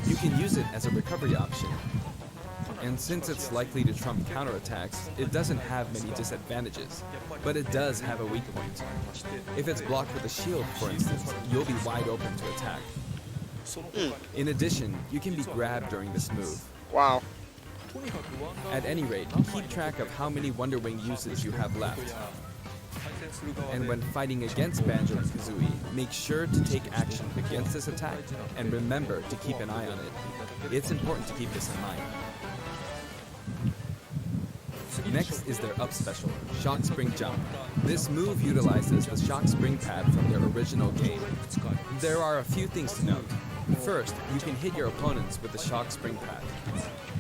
You can use it as a recovery option. And since it's likely to trump counterattacks, it doesn't have many disadvantages, but it does have a weak point. If it's blocked with a shield, for instance, you'll be wide open to attack. In addition, you can be grabbed during this move. Wow. At any rate, keep track of how many Wonder Wing uses you have left. And when fighting against Banjo and Kazooie, make sure to take action against this attack, and remember to keep an eye on it. It's important to keep this in mind. Next is their up special, Shock Spring Jump. This move utilizes the Shock Spring pad from their original game. There are a few things to note. First, you can hit your opponents with the Shock Spring pad.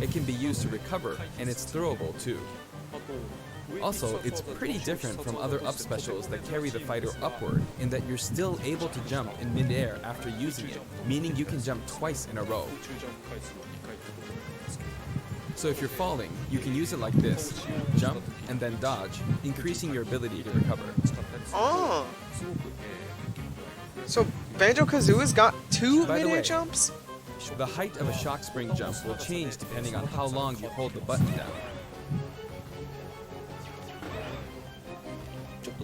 It can be used to recover, and it's throwable too. Also, it's pretty different from other up specials that carry the fighter upward in that you're still able to jump in mid-air after using it, meaning you can jump twice in a row. So if you're falling, you can use it like this, jump and then dodge, increasing your ability to recover. Oh! So Banjo-Kazooie's got 2 By the mid-air way, jumps? The height of a Shock Spring jump will change depending on how long you hold the button down.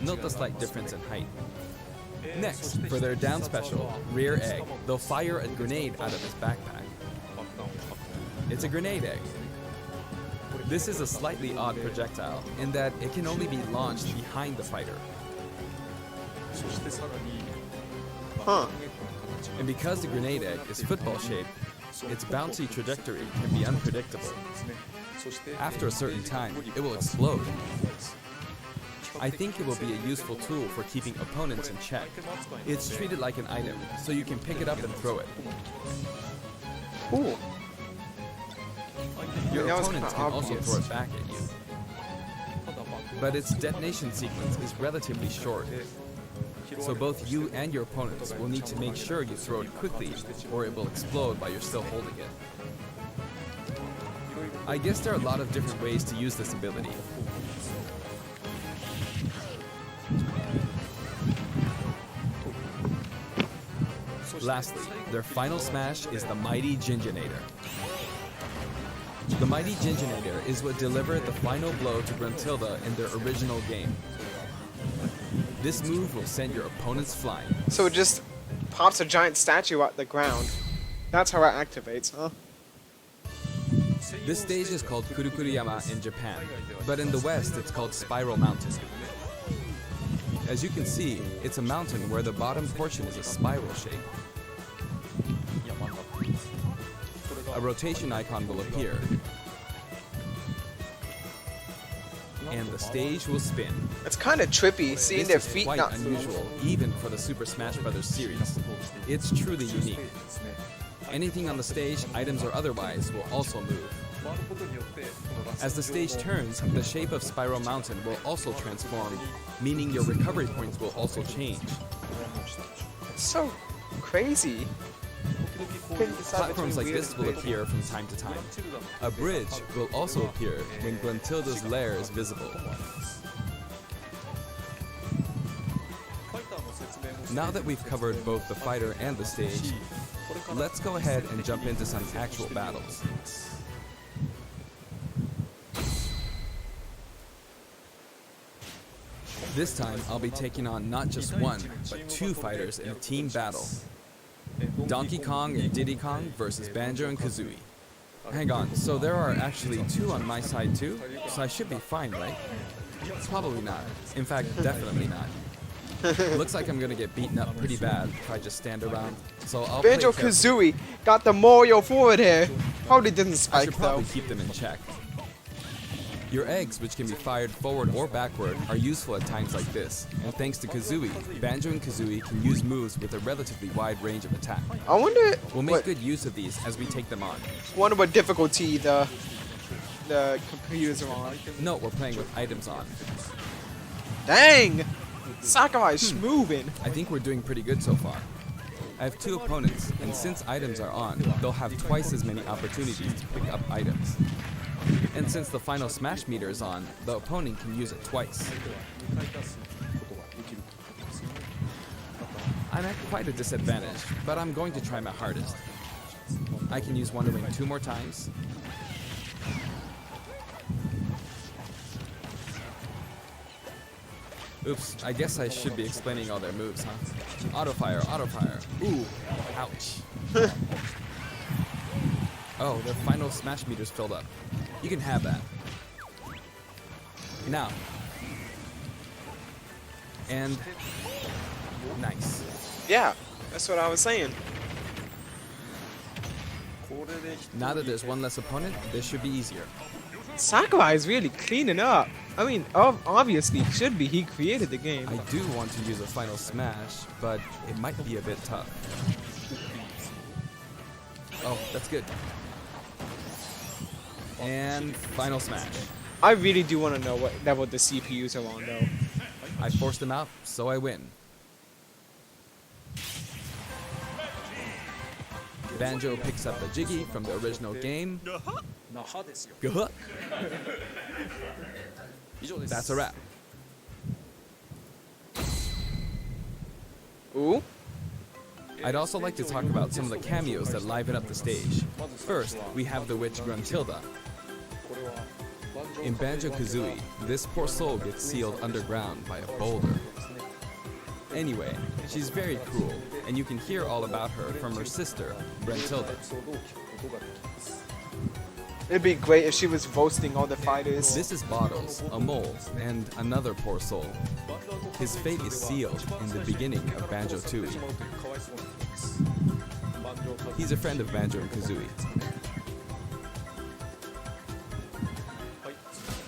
Note the slight difference in height. Next, for their down special, Rear Egg, they'll fire a grenade out of his backpack. It's a grenade egg. This is a slightly odd projectile in that it can only be launched behind the fighter. And because the grenade egg is football shaped, its bouncy trajectory can be unpredictable. After a certain time, it will explode. I think it will be a useful tool for keeping opponents in check. It's treated like an item, so you can pick it up and throw it. Cool. Your opponents can also throw it back at you. But its detonation sequence is relatively short. So both you and your opponents will need to make sure you throw it quickly, or it will explode while you're still holding it. I guess there are a lot of different ways to use this ability. Lastly, their final smash is the Mighty Ginginator. The Mighty Ginginator is what delivered the final blow to Gruntilda in their original game. This move will send your opponents flying. So it just pops a giant statue at the ground. That's how it activates, huh? This stage is called Kurukuruyama in Japan, but in the West it's called Spiral Mountain. As you can see, it's a mountain where the bottom portion is a spiral shape. A rotation icon will appear, and the stage will spin. It's kind of trippy seeing their feet quite not unusual, even for the Super Smash Bros. Series. It's truly unique. Anything on the stage, items or otherwise, will also move. As the stage turns, the shape of Spiral Mountain will also transform, meaning your recovery points will also change. It's so crazy. Platforms like this will appear from time to time. A bridge will also appear when Gruntilda's lair is visible. Now that we've covered both the fighter and the stage, let's go ahead and jump into some actual battles. This time, I'll be taking on not just one, but two fighters in a team battle. Donkey Kong and Diddy Kong versus Banjo and Kazooie. Hang on, so there are actually two on my side too? So I should be fine, right? Probably not. In fact, definitely not. Looks like I'm gonna get beaten up pretty bad if I just stand around. So I'll Banjo Kazooie got the Mario forward here. Probably didn't I spike should probably though. keep them in check. Your eggs, which can be fired forward or backward, are useful at times like this, and thanks to Kazooie, Banjo and Kazooie can use moves with a relatively wide range of attack. I wonder We'll make good use of these as we take them on. wonder what difficulty the computers are on. No, we're playing with items on. Dang! Sakurai's moving. I think we're doing pretty good so far. I have two opponents, and since items are on, they'll have twice as many opportunities to pick up items. And since the final smash meter is on, the opponent can use it twice. I'm at quite a disadvantage, but I'm going to try my hardest. I can use Wonder Wing 2 more times. Oops, I guess I should be explaining all their moves, huh? Auto fire, auto fire. Ooh, ouch. Oh, their final smash meter's filled up. You can have that. Now. And nice. Yeah, that's what I was saying. Now that there's one less opponent, this should be easier. Sakurai is really cleaning up. I mean, obviously he should be. He created the game. I do want to use a final smash, but it might be a bit tough. Oh, that's good. And final smash. I really do want to know what level the CPUs are on, though. I forced them out, so I win. Banjo picks up the Jiggy from the original game. Guh. That's a wrap. Ooh. I'd also like to talk about some of the cameos that liven up the stage. First, we have the witch Gruntilda. In Banjo-Kazooie, this poor soul gets sealed underground by a boulder. Anyway, she's very cruel, and you can hear all about her from her sister, Gruntilda. It'd be great if she was roasting all the fighters. This is Bottles, a mole, and another poor soul. His fate is sealed in the beginning of Banjo-Tooie. He's a friend of Banjo and Kazooie.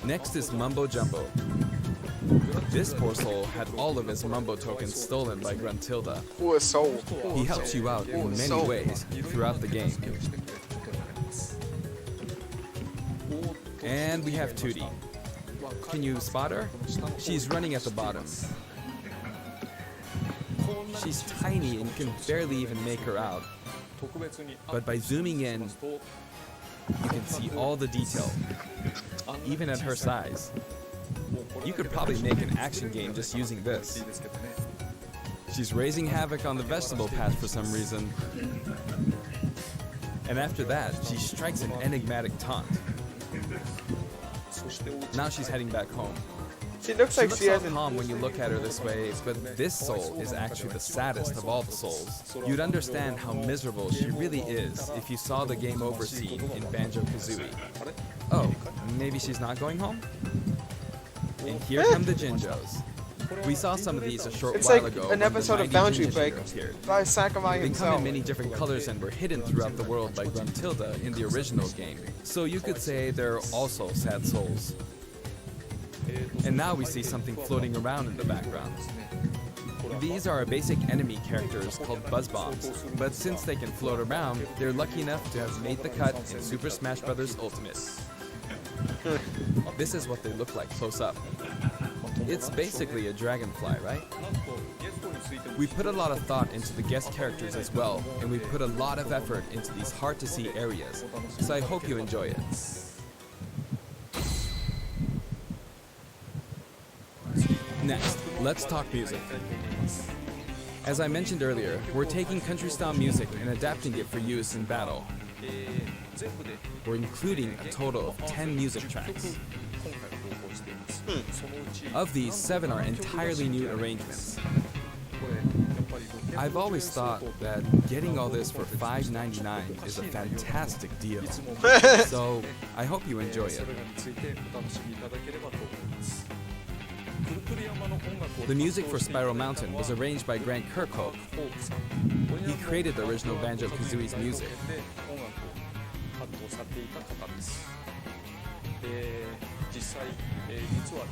Next is Mumbo Jumbo. This poor soul had all of his Mumbo tokens stolen by Gruntilda. Poor soul. He helps you out in many ways throughout the game. And we have Tootie. Can you spot her? She's running at the bottom. She's tiny and you can barely even make her out. But by zooming in, you can see all the detail, even at her size. You could probably make an action game just using this. She's raising havoc on the vegetable patch for some reason. And after that, she strikes an enigmatic taunt. Now she's heading back home. She looks like she all hasn't. calm when you look at her this way, but this soul is actually the saddest of all the souls. You'd understand how miserable she really is if you saw the game over scene in Banjo-Kazooie. Oh, maybe she's not going home? And here come the Jinjos. We saw some of these a short It's while like ago. an when the episode of mighty Boundary Jinja Break appeared. by Sakurai They come himself. in many different colors and were hidden throughout the world by Gruntilda in the original game. So you could say they're also sad souls. And now we see something floating around in the background. These are our basic enemy characters called Buzz Bombs, but since they can float around, they're lucky enough to have made the cut in Super Smash Bros. Ultimate. This is what they look like close up. It's basically a dragonfly, right? We put a lot of thought into the guest characters as well, and we put a lot of effort into these hard-to-see areas, so I hope you enjoy it. Next, let's talk music. As I mentioned earlier, we're taking country-style music and adapting it for use in battle. We're including a total of 10 music tracks. Of these, 7 are entirely new arrangements. I've always thought that getting all this for $5.99 is a fantastic deal. So, I hope you enjoy it. The music for Spiral Mountain was arranged by Grant Kirkhope. He created the original Banjo-Kazooie's music.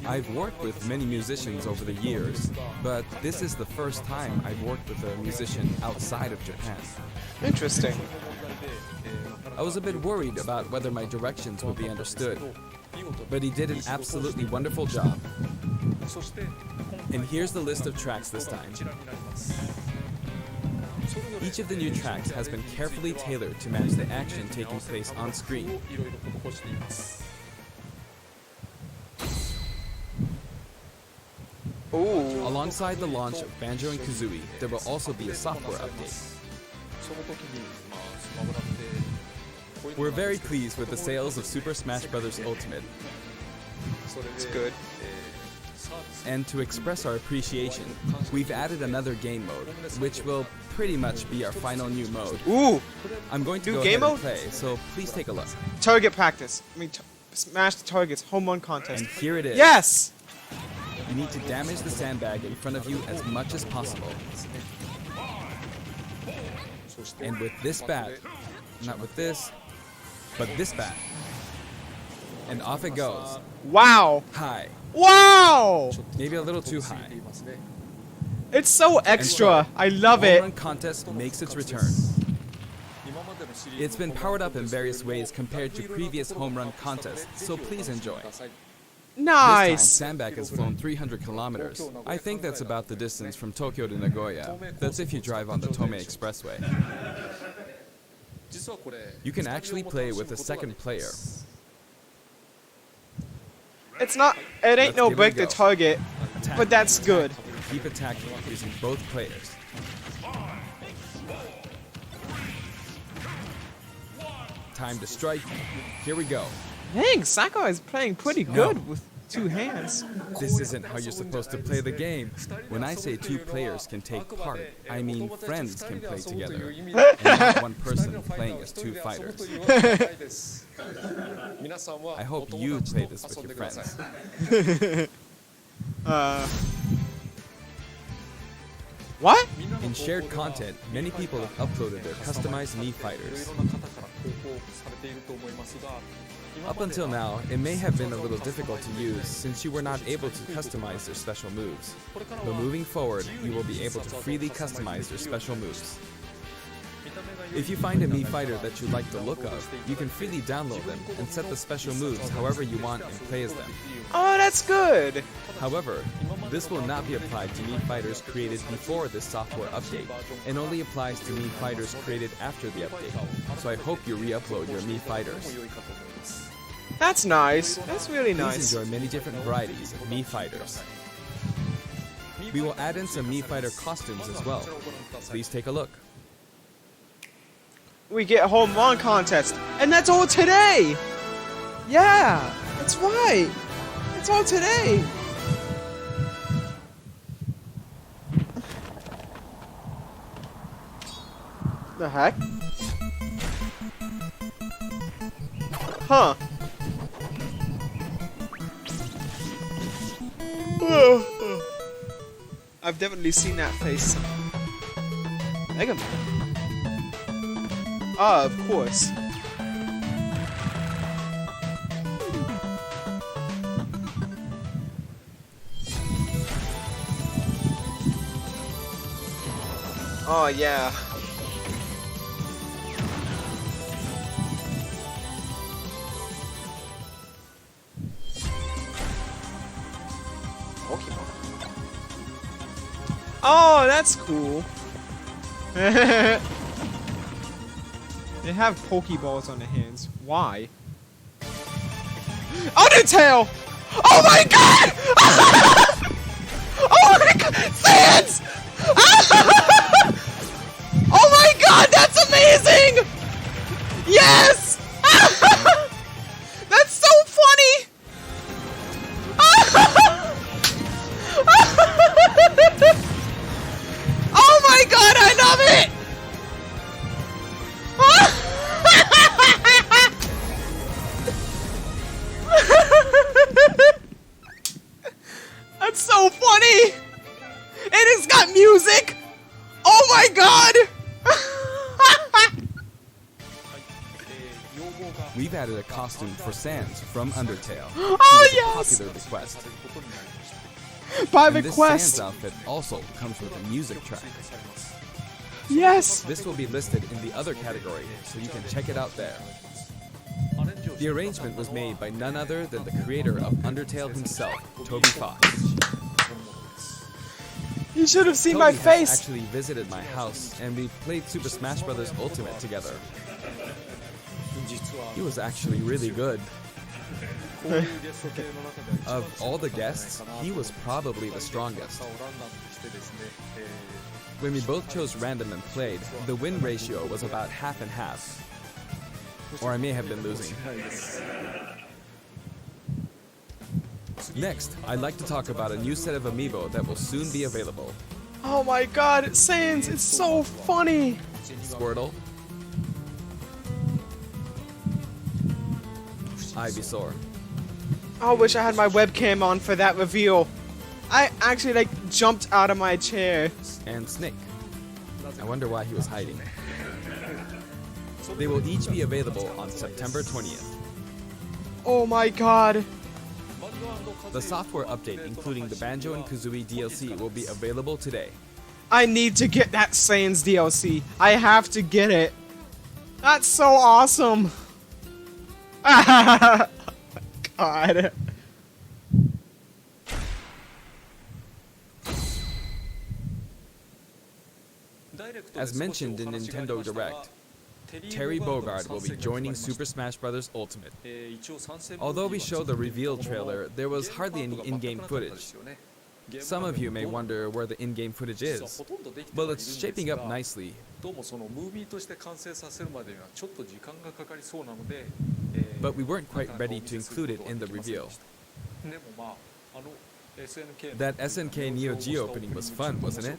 I've worked with many musicians over the years, but this is the first time I've worked with a musician outside of Japan. Interesting. I was a bit worried about whether my directions would be understood, but he did an absolutely wonderful job. And here's the list of tracks this time. Each of the new tracks has been carefully tailored to match the action taking place on screen. Ooh. Alongside the launch of Banjo and Kazooie, there will also be a software update. We're very pleased with the sales of Super Smash Bros. Ultimate. It's good. And to express our appreciation, we've added another game mode, which will pretty much be our final new mode. Ooh! I'm going to New go game ahead mode? and play, so please take a look. Target practice. I mean, smash the targets. Home run contest. And here it is. Yes! You need to damage the sandbag in front of you as much as possible. And with this bat, not with this, but this bat. And off it goes. Wow! High. Wow! Maybe a little too high. It's so extra. I love it. Home Run Contest makes its return. It's been powered up in various ways compared to previous home run contests, so please enjoy. Nice. This time, Sandbag has flown 300 kilometers. I think that's about the distance from Tokyo to Nagoya. That's if you drive on the Tomei Expressway. You can actually play with a second player. It's not. It ain't Let's no give it break a the go. target, Attack, but that's good. Keep attacking using both players. Time to strike. Here we go. Dang, Sakurai is playing pretty good with 2 hands. This isn't how you're supposed to play the game. When I say 2 players can take part, I mean friends can play together, and not one person playing as 2 fighters. I hope you play this with your friends. What? In shared content, many people have uploaded their customized Mii fighters. Up until now, it may have been a little difficult to use since you were not able to customize their special moves. But moving forward, you will be able to freely customize their special moves. If you find a Mii fighter that you like the look of, you can freely download them and set the special moves however you want and play as them. Oh, that's good. However, This will not be applied to Mii Fighters created before this software update, and only applies to Mii Fighters created after the update. So I hope you re-upload your Mii Fighters. That's nice. That's really Please nice. enjoy many different varieties of Mii Fighters. We will add in some Mii Fighter costumes as well. Please take a look. We get a home run contest, and that's all today. Yeah, that's right. That's all today. The heck? Huh. I've definitely seen that face. Mega Man. Ah, of course. Oh yeah. Pokemon. Oh, that's cool. They have Pokeballs on their hands. Why? Undertale! Oh my god! Oh my god! Sans! Oh my god, that's amazing! Yes! That's so funny! Oh my god, I love it! That's so funny! And it's got music! Oh my god! We've added a costume for Sans from Undertale. Oh, It was yes! a popular request. By And this request. Sans outfit also comes with a music track. Yes! This will be listed in the other category, so you can check it out there. The arrangement was made by none other than the creator of Undertale himself, Toby Fox. You should have seen Toby my has face! actually visited my house, and we played Super Smash Bros. Ultimate together. He was actually really good. Of all the guests, he was probably the strongest. When we both chose random and played, the win ratio was about half and half. Or I may have been losing. Next, I'd like to talk about a new set of amiibo that will soon be available. Oh my god, Sans, it's so funny! Squirtle, Ivysaur, I wish I had my webcam on for that reveal. I actually like jumped out of my chair. and Snake. I wonder why he was hiding. They will each be available on September 20th. Oh my god. The software update, including the Banjo and Kazooie DLC, will be available today. I need to get that Sans DLC. I have to get it. That's so awesome. God. As mentioned in Nintendo Direct, Terry Bogard will be joining Super Smash Bros. Ultimate. Although we showed the reveal trailer, there was hardly any in-game footage. Some of you may wonder where the in-game footage is. Well, it's shaping up nicely. But we weren't quite ready to include it in the reveal. That SNK Neo Geo opening was fun, wasn't it?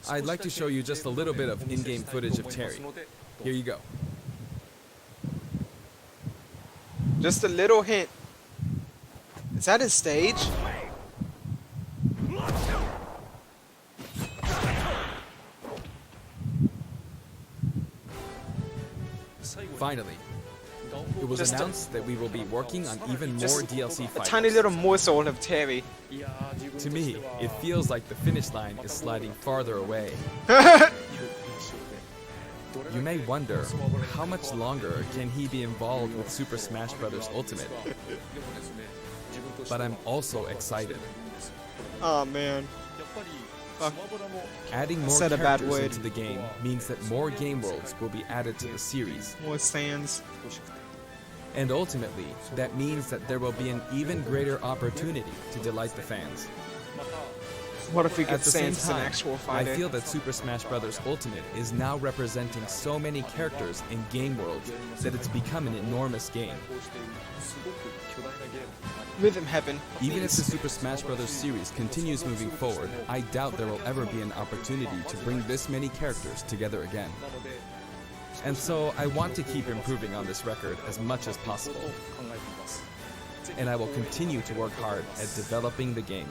I'd like to show you just a little bit of in-game footage of Terry. Here you go. Just a little hint. Is that his stage? Finally, it was Just announced that we will be working on even more Just DLC a fighters. tiny little morsel of Terry. To me, it feels like the finish line is sliding farther away. You may wonder, how much longer can he be involved with Super Smash Bros. Ultimate? But I'm also excited. Oh man. Fuck. Adding more Said a bad characters word. into the game means that more game worlds will be added to the series. More Sans. And ultimately, that means that there will be an even greater opportunity to delight the fans. What if we get At the same Sans as an time, actual I fighter? feel that Super Smash Bros. Ultimate is now representing so many characters in game worlds that it's become an enormous game. Rhythm Heaven. Even if the Super Smash Bros. Series continues moving forward, I doubt there will ever be an opportunity to bring this many characters together again. And so I want to keep improving on this record as much as possible. And I will continue to work hard at developing the game.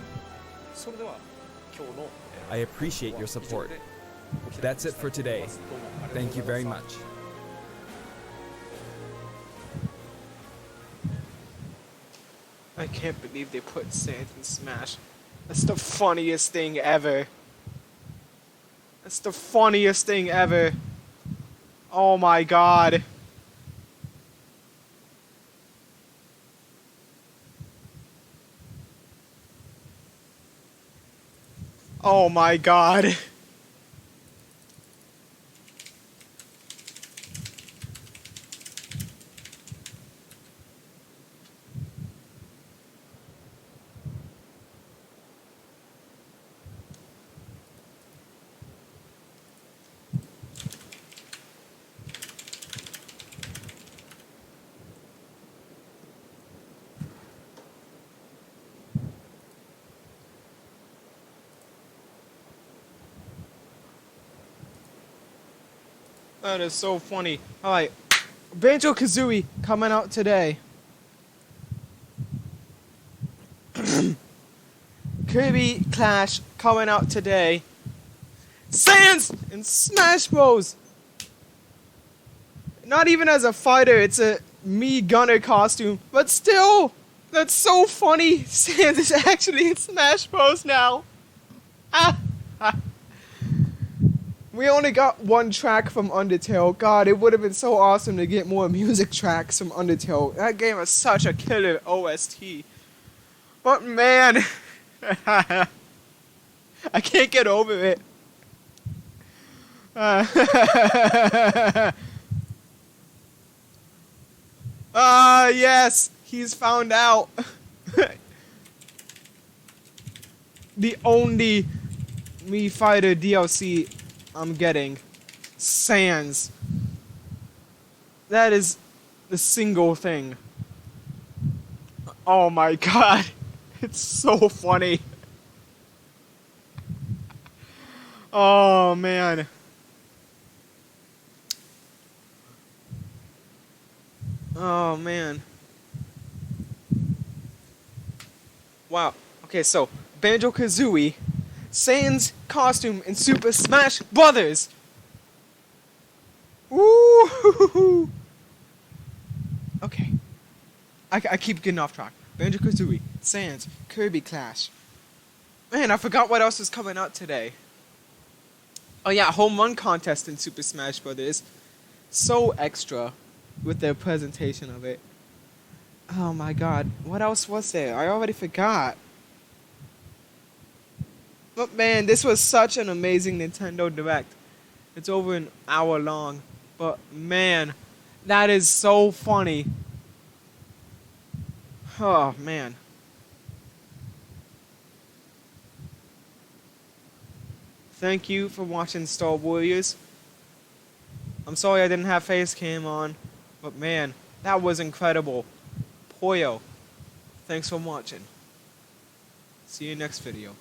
I appreciate your support. That's it for today. Thank you very much. I can't believe they put Sans in Smash. That's the funniest thing ever. That's the funniest thing ever. Oh my god. Oh my god. That is so funny. Alright. Banjo-Kazooie coming out today. Kirby Clash coming out today. Sans in Smash Bros. Not even as a fighter, it's a Mii Gunner costume. But still, that's so funny. Sans is actually in Smash Bros. Now. We only got one track from Undertale. God, it would have been so awesome to get more music tracks from Undertale. That game was such a killer OST. But man, I can't get over it. Yes, he's found out. The only Mii Fighter DLC I'm getting. Sans. That is the single thing. Oh my god. It's so funny. Oh man. Oh man. Wow. Okay, so Banjo-Kazooie, Sans costume in Super Smash Brothers. Woo! Okay. I keep getting off track. Banjo-Kazooie, Sans, Kirby Clash. Man, I forgot what else was coming out today. Oh yeah, home run contest in Super Smash Brothers. So extra with their presentation of it. Oh my god, what else was there? I already forgot. But man, this was such an amazing Nintendo Direct. It's over an hour long. But man, that is so funny. Oh man. Thank you for watching Star Warriors. I'm sorry I didn't have face cam on, but man, that was incredible. Poyo, thanks for watching. See you next video.